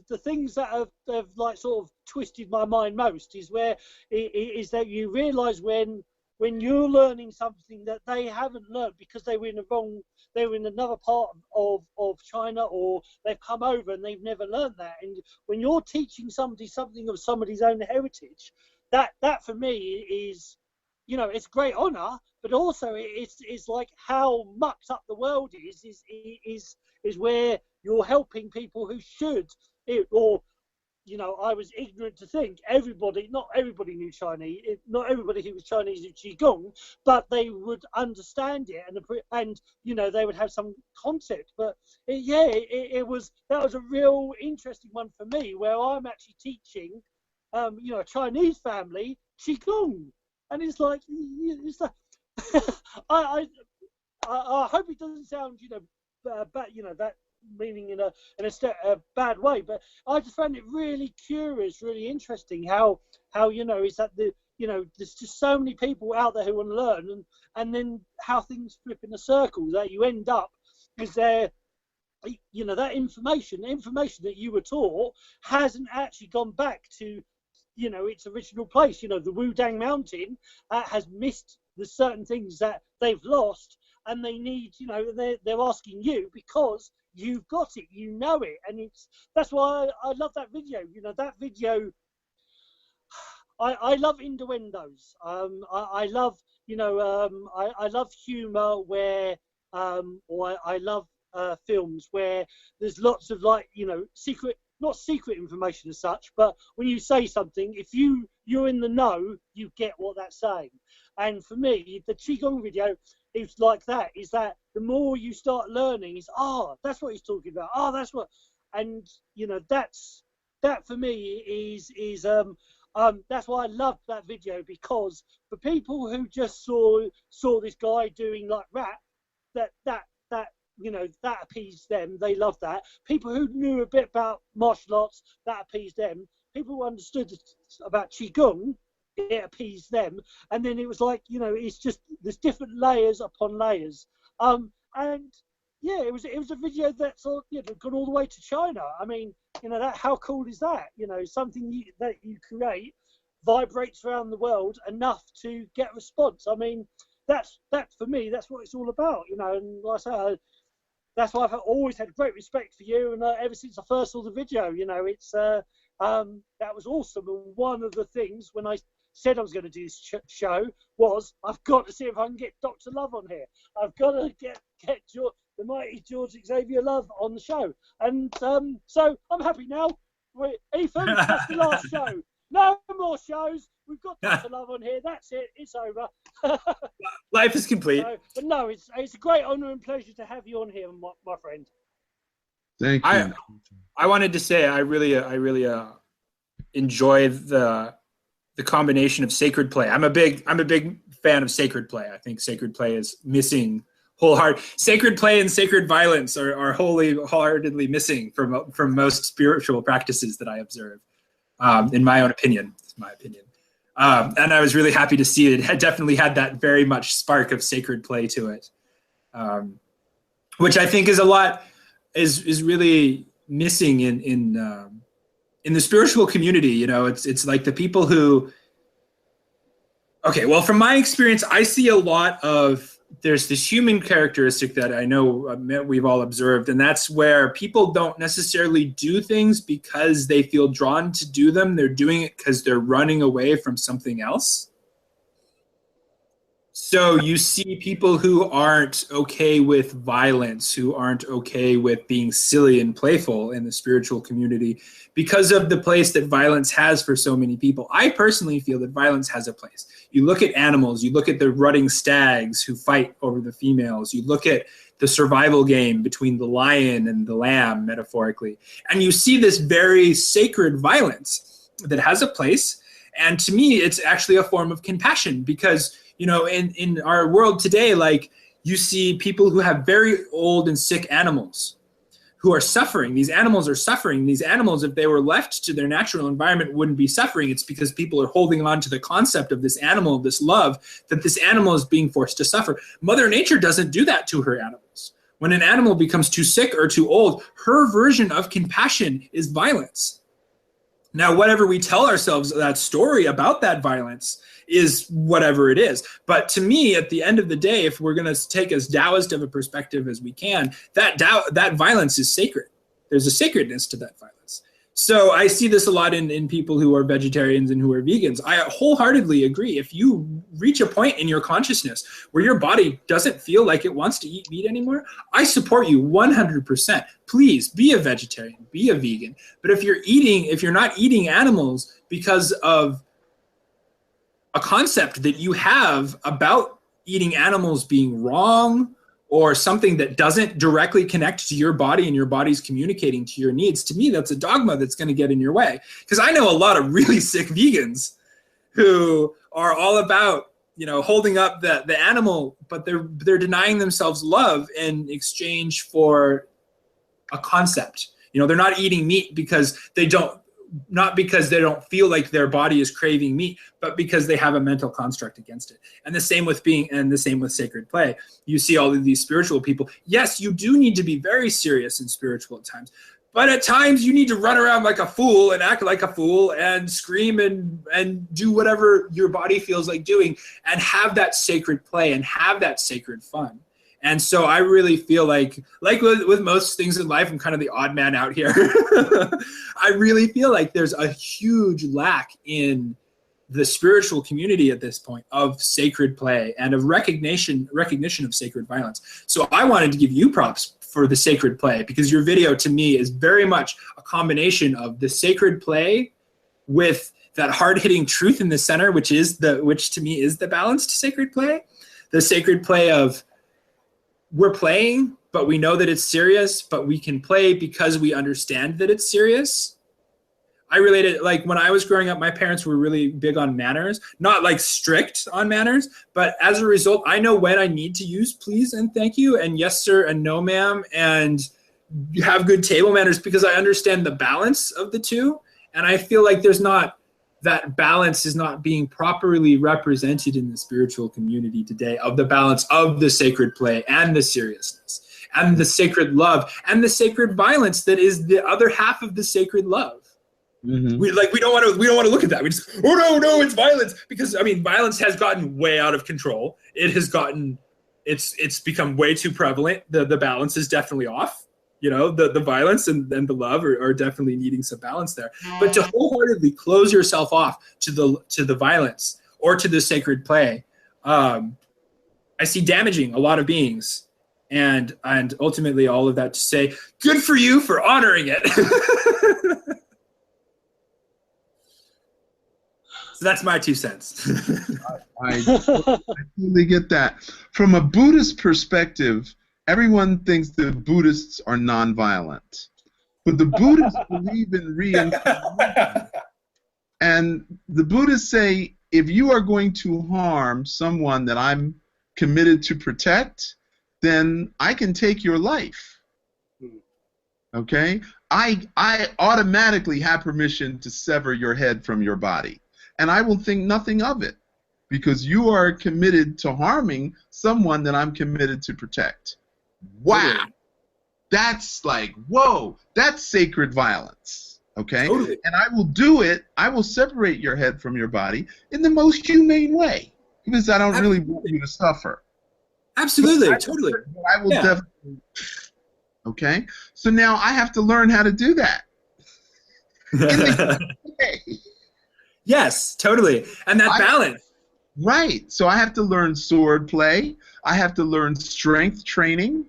The things that have like sort of twisted my mind most is that you realise when you're learning something that they haven't learned because they were in another part of China, or they've come over and they've never learned that. And when you're teaching somebody something of somebody's own heritage, that for me is, you know, it's a great honour, but also it's like how mucked up the world is where you're helping people who should, or, you know, I was ignorant to think not everybody knew Chinese, not everybody who was Chinese knew Qigong, but they would understand it and you know, they would have some concept. But that was a real interesting one for me, where I'm actually teaching, you know, a Chinese family Qigong, and it's like I hope it doesn't sound, you know, bad, you know, that meaning in a bad way, but I just found it really curious, really interesting how you know, is that there's just so many people out there who want to learn, and then how things flip in a circle, that you end up is there, you know, that information that you were taught hasn't actually gone back to, you know, its original place. You know, the Wudang Mountain has missed the certain things that they've lost, and they need, you know, they're asking you because you've got it, you know it, and that's why I love that video. You know, that video, I love innuendos. I love, you know, I love humour where, or I love films where there's lots of, like, you know, not secret information as such, but when you say something, if you're in the know, you get what that's saying. And for me, the Qigong video is like that, is that the more you start learning, is, that's what he's talking about. That's what, and, you know, that for me is that's why I loved that video, because for people who just saw this guy doing like rap, that you know, that appeased them. They loved that. People who knew a bit about martial arts, that appeased them. People who understood about Qigong, it appeased them. And then it was like, you know, it's just, there's different layers upon layers. And yeah, it was a video that's, you know, gone all the way to China. I mean, you know, that, how cool is that? You know, something that you create vibrates around the world enough to get response. I mean, that for me, that's what it's all about, you know. And like I say, that's why I've always had great respect for you, and ever since I first saw the video, you know, it's That was awesome. And one of the things when I said I was going to do this show was I've got to see if I can get Dr. Love on here. I've got to get the mighty George Xavier Love on the show. And so I'm happy now. Ethan, that's the last show. No more shows. We've got Dr. Love on here. That's it. It's over.
Life is complete.
So, but no, it's a great honour and pleasure to have you on here, my friend.
Thank you.
I wanted to say I really enjoy the combination of sacred play. I'm a big fan of sacred play. I think sacred play is missing wholeheartedly. Sacred play and sacred violence are wholeheartedly missing from most spiritual practices that I observe. In my own opinion, it's my opinion. And I was really happy to see it. It definitely had that very much spark of sacred play to it, which I think is a lot is really missing in the spiritual community. You know, it's like the people who. Okay, well, from my experience, I see a lot of. There's this human characteristic that I know we've all observed, and that's where people don't necessarily do things because they feel drawn to do them. They're doing it because they're running away from something else. So you see people who aren't okay with violence, who aren't okay with being silly and playful in the spiritual community because of the place that violence has for so many people. I personally feel that violence has a place. You look at animals, you look at the rutting stags who fight over the females, you look at the survival game between the lion and the lamb, metaphorically, and you see this very sacred violence that has a place. And to me, it's actually a form of compassion because, you know, in our world today, like you see people who have very old and sick animals who are suffering. These animals are suffering. These animals, if they were left to their natural environment, wouldn't be suffering. It's because people are holding on to the concept of this animal, this love, that this animal is being forced to suffer. Mother Nature doesn't do that to her animals. When an animal becomes too sick or too old, her version of compassion is violence. Now, whatever we tell ourselves that story about that violence is whatever it is. But to me, at the end of the day, if we're going to take as Taoist of a perspective as we can, that violence is sacred. There's a sacredness to that violence. So I see this a lot in people who are vegetarians and who are vegans. I wholeheartedly agree. If you reach a point in your consciousness where your body doesn't feel like it wants to eat meat anymore, I support you 100%. Please be a vegetarian, be a vegan. But if you're not eating animals because of a concept that you have about eating animals being wrong or something that doesn't directly connect to your body and your body's communicating to your needs, to me, that's a dogma that's going to get in your way. Because I know a lot of really sick vegans who are all about, you know, holding up the animal, but they're denying themselves love in exchange for a concept. You know, they're not eating meat because not because they don't feel like their body is craving meat, but because they have a mental construct against it. And the same with sacred play. You see all of these spiritual people. Yes, you do need to be very serious and spiritual at times, but at times you need to run around like a fool and act like a fool and scream and do whatever your body feels like doing and have that sacred play and have that sacred fun. And so I really feel like with most things in life, I'm kind of the odd man out here. I really feel like there's a huge lack in the spiritual community at this point of sacred play and of recognition of sacred violence. So I wanted to give you props for the sacred play because your video to me is very much a combination of the sacred play with that hard-hitting truth in the center, which to me is the balanced sacred play. The sacred play of we're playing, but we know that it's serious, but we can play because we understand that it's serious. I related, like when I was growing up, my parents were really big on manners, not like strict on manners, but as a result, I know when I need to use please and thank you and yes, sir, and no, ma'am, and have good table manners because I understand the balance of the two. And I feel like that balance is not being properly represented in the spiritual community today, of the balance of the sacred play and the seriousness and the sacred love and the sacred violence that is the other half of the sacred love. Mm-hmm. We don't want to look at that. We just, oh no, it's violence, because I mean violence has gotten way out of control. It's become way too prevalent. The balance is definitely off. You know, the violence and the love are definitely needing some balance there. But to wholeheartedly close yourself off to the violence or to the sacred play, I see damaging a lot of beings. And ultimately all of that to say, good for you for honoring it. So that's my 2 cents.
I totally get that. From a Buddhist perspective, everyone thinks that Buddhists are nonviolent. But the Buddhists believe in reincarnation. And the Buddhists say, if you are going to harm someone that I'm committed to protect, then I can take your life. Okay? I automatically have permission to sever your head from your body. And I will think nothing of it, because you are committed to harming someone that I'm committed to protect. Wow.
Totally.
That's like, whoa, that's sacred violence. Okay?
Totally.
And I will do it, I will separate your head from your body in the most humane way, because I don't really want you to suffer.
Absolutely,
But
totally.
I will definitely. Okay? So now I have to learn how to do that.
Yes, totally. And that balance.
Right. So I have to learn sword play. I have to learn strength training.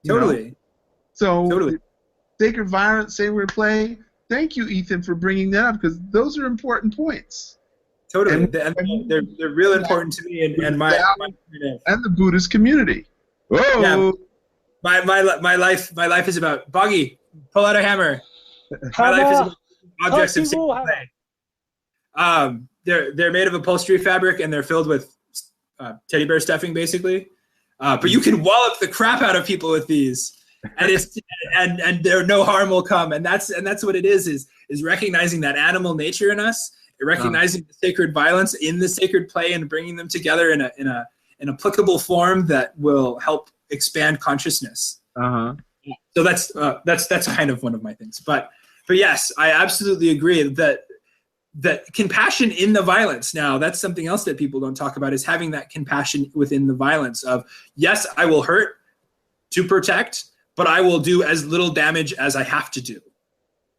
Totally.
So
totally.
Sacred violence, sacred play. Thank you, Ethan, for bringing that up, because those are important points.
Totally. And they're real important to me and my
and the Buddhist community. Whoa.
Yeah. My life is about Boggy. Pull out a hammer. My life is about objects of sacred play. They're made of upholstery fabric and they're filled with teddy bear stuffing, basically. But you can wallop the crap out of people with these, and it's and there no harm will come. And that's what it is recognizing that animal nature in us, recognizing the sacred violence in the sacred play, and bringing them together in an applicable form that will help expand consciousness. So that's kind of one of my things. But yes, I absolutely agree that compassion in the violence. Now, that's something else that people don't talk about, is having that compassion within the violence of, yes, I will hurt to protect, but I will do as little damage as I have to do.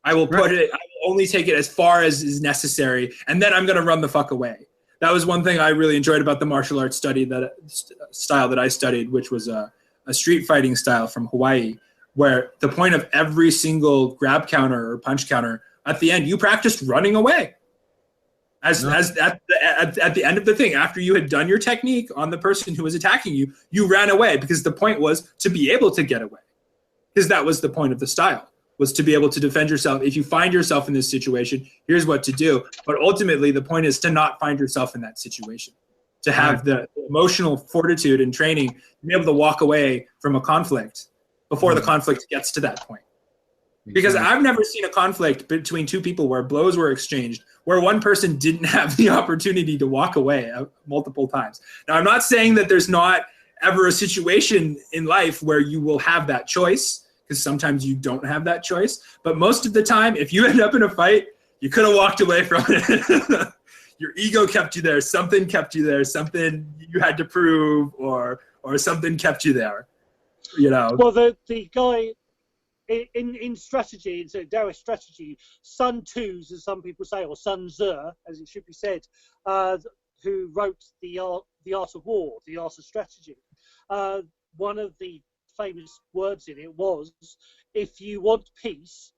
I will I will only take it as far as is necessary, and then I'm going to run the fuck away. That was one thing I really enjoyed about the martial arts style that I studied, which was a street fighting style from Hawaii, where the point of every single grab counter or punch counter, at the end, you practiced running away. As at the end of the thing, after you had done your technique on the person who was attacking you, you ran away, because the point was to be able to get away. Because that was the point of the style, was to be able to defend yourself. If you find yourself in this situation, here's what to do. But ultimately, the point is to not find yourself in that situation, to have the emotional fortitude and training to be able to walk away from a conflict before the conflict gets to that point. Because I've never seen a conflict between two people where blows were exchanged, where one person didn't have the opportunity to walk away multiple times. Now, I'm not saying that there's not ever a situation in life where you will have that choice, because sometimes you don't have that choice. But most of the time, if you end up in a fight, you could have walked away from it. Your ego kept you there. Something kept you there. Something you had to prove, or something kept you there. You know.
Well, the guy in strategy, in Taoist strategy, Sun Tzu, as some people say, or Sun Tzu, as it should be said, who wrote the Art of War, the Art of Strategy. One of the famous words in it was, "If you want peace,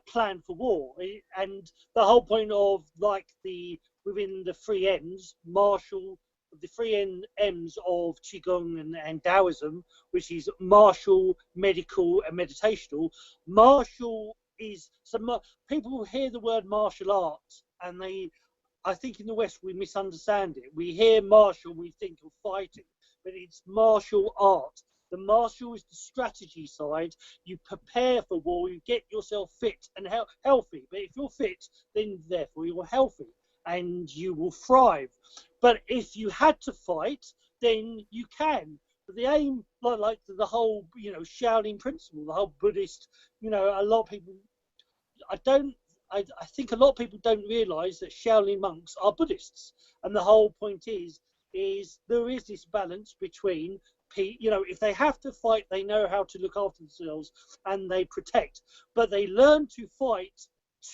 plan for war." And the whole point of, like, within the three M's, the three M's of Qigong and Taoism, which is martial, medical, and meditational. Martial is people hear the word martial arts, and I think in the West we misunderstand it. We hear martial, we think of fighting, but it's martial art. The martial is the strategy side. You prepare for war, you get yourself fit and healthy. But if you're fit, then therefore you're healthy and you will thrive. But if you had to fight, then you can. But the aim, like the whole, Shaolin principle, the whole Buddhist, a lot of people, I think a lot of people don't realise that Shaolin monks are Buddhists. And the whole point is there is this balance between if they have to fight, they know how to look after themselves and they protect. But they learn to fight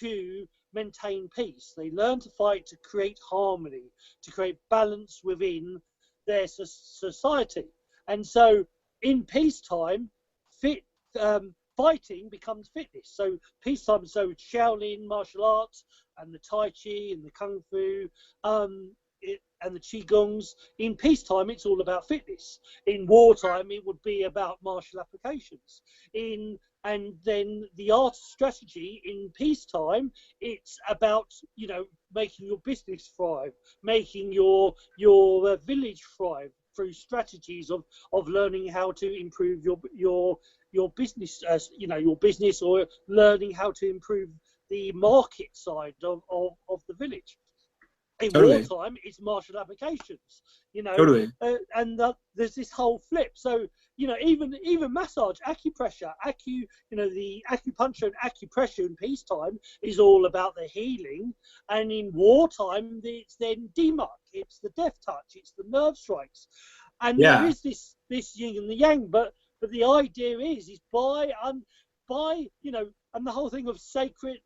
to maintain peace. They learn to fight to create harmony, to create balance within their society. And so in peacetime, fighting becomes fitness. So peacetime, so Shaolin martial arts and the Tai Chi and the Kung Fu and the Qigongs. In peacetime, it's all about fitness. In wartime, it would be about martial applications. And then the art of strategy in peacetime, it's about, making your business thrive, making your village thrive through strategies of learning how to improve your business, your business, or learning how to improve the market side of the village. In wartime, it's martial applications, and there's this whole flip. So, even massage, acupressure, the acupuncture and acupressure in peacetime is all about the healing, and in wartime, it's then demark, it's the death touch, it's the nerve strikes, and there is this yin and the yang. But the idea is by and the whole thing of sacred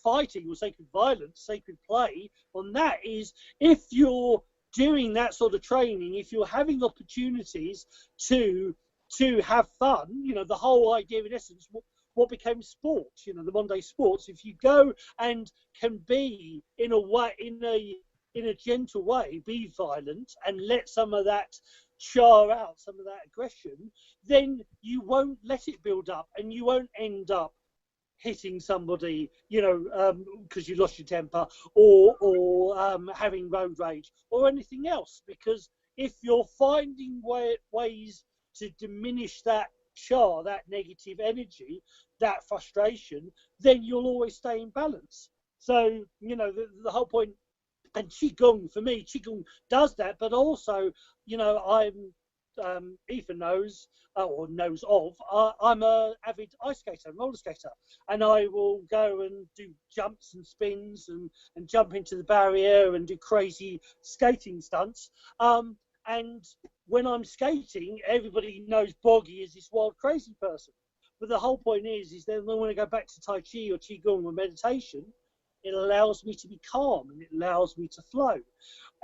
fighting or sacred violence, sacred play on that is, if you're doing that sort of training, if you're having opportunities to have fun, the whole idea in essence, what became sport, the modern day sports, if you go and can be in a gentle way, be violent and let some of that char out, some of that aggression, then you won't let it build up and you won't end up hitting somebody, because you lost your temper, or having road rage or anything else. Because if you're finding ways to diminish that char, that negative energy, that frustration, then you'll always stay in balance. So, the whole point, and Qigong, for me, Qigong does that, but also, Ethan knows, or knows of, I'm an avid ice skater, roller skater, and I will go and do jumps and spins and jump into the barrier and do crazy skating stunts. And when I'm skating, everybody knows Boggy is this wild, crazy person. But the whole point is that when I go back to Tai Chi or Qigong or meditation, it allows me to be calm and it allows me to flow.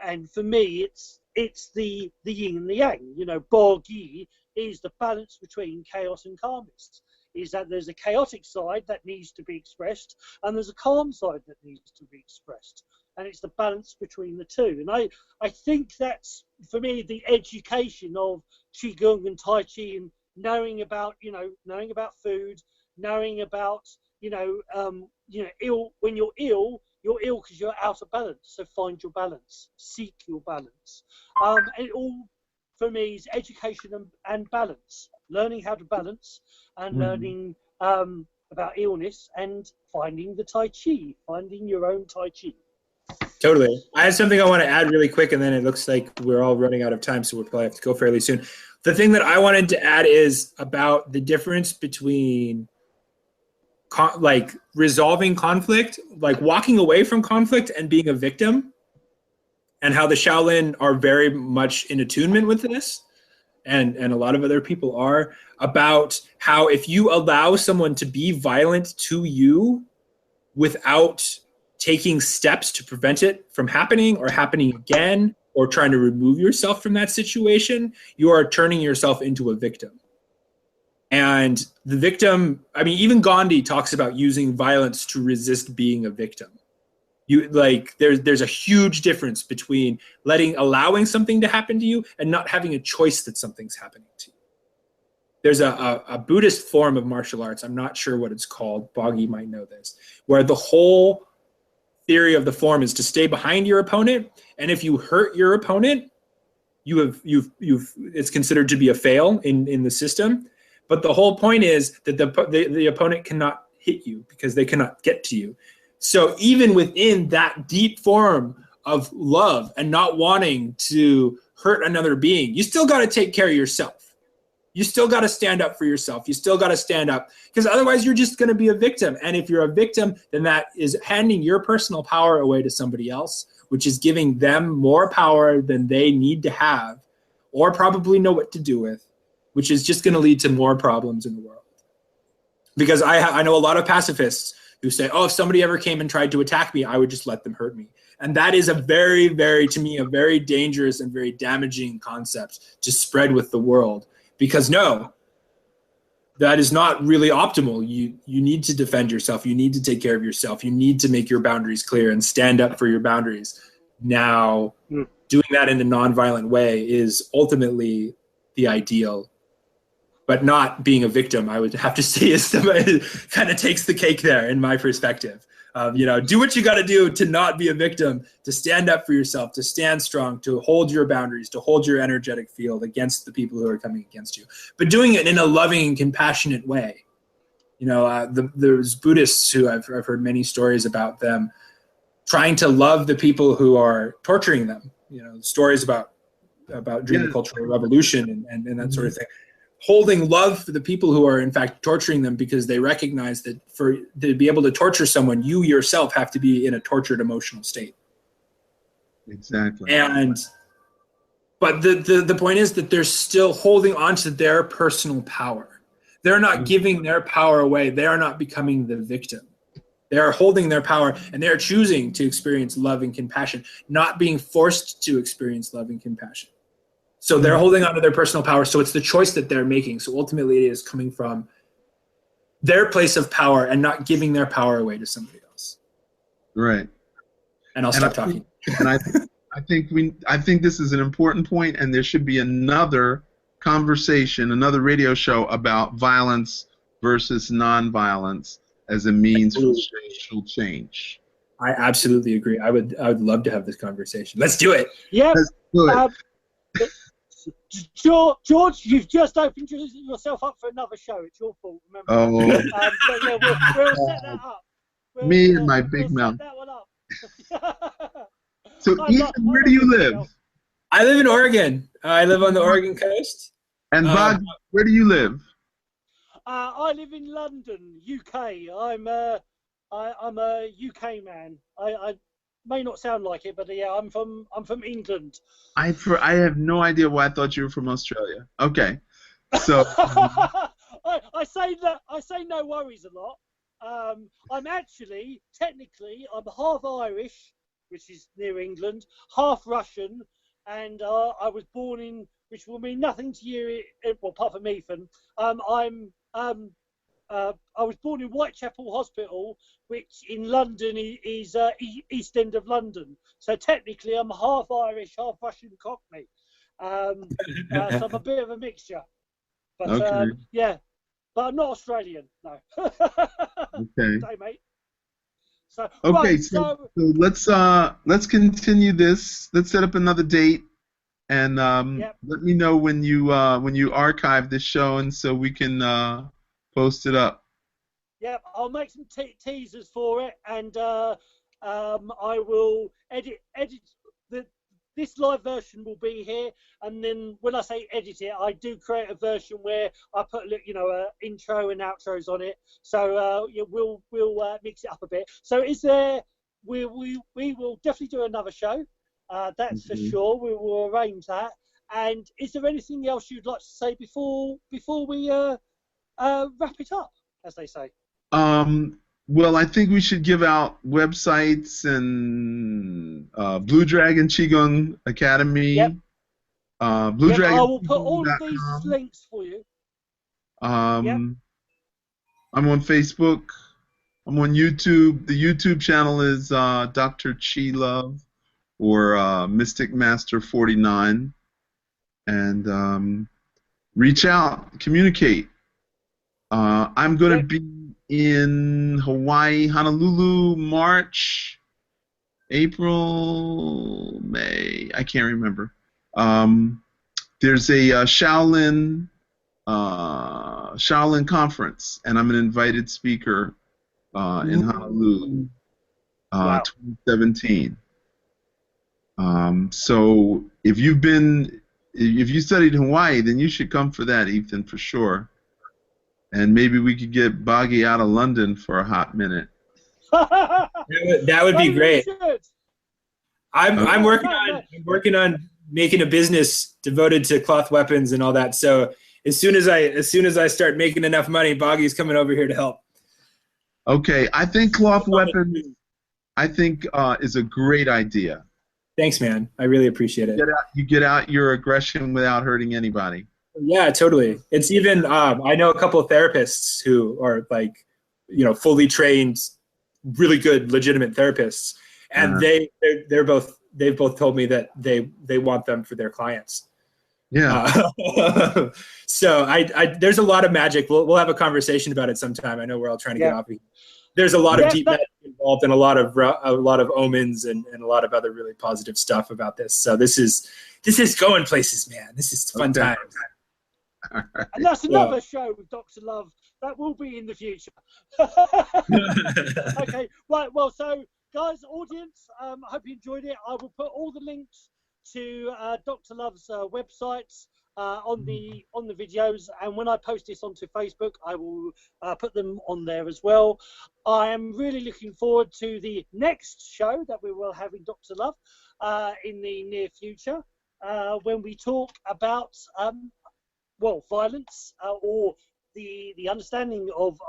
And for me, it's the yin and the yang. Boggy is the balance between chaos and calmness. Is that there's a chaotic side that needs to be expressed and there's a calm side that needs to be expressed. And it's the balance between the two. And I think that's, for me, the education of Qigong and Tai Chi, and knowing about food, knowing about, ill, when you're ill because you're out of balance. So find your balance, seek your balance. It all, for me, is education and balance. Learning how to balance and learning about illness and finding the Tai Chi, finding your own Tai Chi.
Totally. I have something I want to add really quick, and then it looks like we're all running out of time, so we'll probably have to go fairly soon. The thing that I wanted to add is about the difference between resolving conflict, like walking away from conflict and being a victim, and how the Shaolin are very much in attunement with this, and a lot of other people are, about how if you allow someone to be violent to you without taking steps to prevent it from happening or happening again, or trying to remove yourself from that situation, you are turning yourself into a victim. And the victim, even Gandhi talks about using violence to resist being a victim. There's a huge difference between allowing something to happen to you and not having a choice that something's happening to you. There's a Buddhist form of martial arts, I'm not sure what it's called, Boggy might know this, where the whole theory of the form is to stay behind your opponent, and if you hurt your opponent, it's considered to be a fail in the system. But the whole point is that the opponent cannot hit you because they cannot get to you. So even within that deep form of love and not wanting to hurt another being, you still got to take care of yourself. You still got to stand up for yourself. You still got to stand up, because otherwise you're just going to be a victim. And if you're a victim, then that is handing your personal power away to somebody else, which is giving them more power than they need to have, or probably know what to do with, which is just going to lead to more problems in the world. Because I know a lot of pacifists who say, oh, if somebody ever came and tried to attack me, I would just let them hurt me. And that is a very, very, to me, a very dangerous and very damaging concept to spread with the world. Because no, that is not really optimal. You need to defend yourself. You need to take care of yourself. You need to make your boundaries clear and stand up for your boundaries. Now, doing that in a nonviolent way is ultimately the ideal. But not being a victim, I would have to say, is kind of takes the cake there in my perspective. Do what you got to do to not be a victim, to stand up for yourself, to stand strong, to hold your boundaries, to hold your energetic field against the people who are coming against you. But doing it in a loving and compassionate way. There's Buddhists who I've heard many stories about them trying to love the people who are torturing them. Stories about during the Cultural Revolution and that sort of thing. Holding love for the people who are in fact torturing them, because they recognize that to be able to torture someone, you yourself have to be in a tortured emotional state.
Exactly.
But the point is that they're still holding on to their personal power. They're not giving their power away. They are not becoming the victim. They are holding their power, and they are choosing to experience love and compassion, not being forced to experience love and compassion. So they're holding on to their personal power. So it's the choice that they're making. So ultimately it is coming from their place of power and not giving their power away to somebody else.
Right.
And I'll stop talking.
I think this is an important point, and there should be another conversation, another radio show about violence versus nonviolence as a means for social change.
I absolutely agree. I would love to have this conversation. Let's do it.
Yeah.
Let's do it.
George, you've just opened yourself up for another show. It's your fault, remember?
Oh.
We'll set that up.
And my big mouth.
Set that one up.
So, Ethan, where do you live?
I live in Oregon. I live on the Oregon coast.
And Bob, where do you live?
I live in London, UK. I'm a UK man. I may not sound like it, but yeah, I'm from England.
I have no idea why I thought you were from Australia. Okay, so
I say no worries a lot. I'm actually technically I'm half Irish, which is near England, half Russian, and I was born in, which will mean nothing to you, well, apart from Ethan. I was born in Whitechapel Hospital, which in London is East End of London. So technically, I'm half Irish, half Russian Cockney. So I'm a bit of a mixture. But
okay.
yeah, but I'm not Australian. No.
Okay.
Sorry, mate. So
okay,
right,
so let's continue this. Let's set up another date, and let me know when you archive this show, and so we can post it up.
Yeah, I'll make some teasers for it, and I will edit this live version will be here, and then when I say edit it, I do create a version where I put intro and outros on it. So we'll mix it up a bit. So we will definitely do another show. That's for sure. We will arrange that. And is there anything else you'd like to say before we wrap it up, as they say?
Well, I think we should give out websites and Blue Dragon Qigong Academy.
Yep.
Blue Dragon.
I will put all of these links for you.
I'm on Facebook. I'm on YouTube. The YouTube channel is Dr.Love or Mystic Master 49. And reach out, communicate. I'm going to be in Hawaii, Honolulu, March, April, May. I can't remember. There's a Shaolin conference, and I'm an invited speaker in Honolulu, 2017. So if you studied Hawaii, then you should come for that, Ethan, for sure. And maybe we could get Boggy out of London for a hot minute.
That would be great. I'm working on making a business devoted to cloth weapons and all that. So as soon as I start making enough money, Boggy's coming over here to help.
Okay, I think cloth weapons, is a great idea.
Thanks, man. I really appreciate it.
You get out your aggression without hurting anybody.
Yeah, totally. It's even I know a couple of therapists who are like, fully trained, really good, legitimate therapists, and they've both told me that they want them for their clients.
Yeah.
So there's a lot of magic. We'll have a conversation about it sometime. I know we're all trying to get off. There's a lot of deep magic involved, and a lot of omens and a lot of other really positive stuff about this. So this is going places, man. This is fun times.
Right. And that's another show with Dr. Love. That will be in the future. Okay, right. Well, so guys, audience, I hope you enjoyed it. I will put all the links to Dr. Love's websites on the videos, and when I post this onto Facebook, I will put them on there as well. I am really looking forward to the next show that we will have in Dr. Love in the near future, when we talk about violence, or the understanding of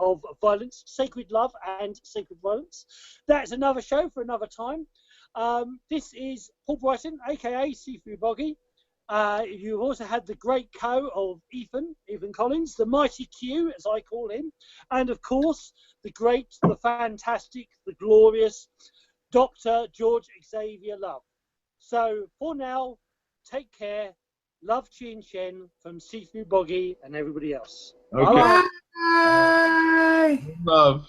violence, sacred love and sacred violence. That's another show for another time. This is Paul Brighton, aka Seafood Boggy. You've also had the great co of Ethan Collins, the mighty Q, as I call him, and of course the great, the fantastic, the glorious Dr. George Xavier Love. So for now, take care. Love, Chin Shen from Seafood Boggy and everybody else.
Okay.
Bye.
Love.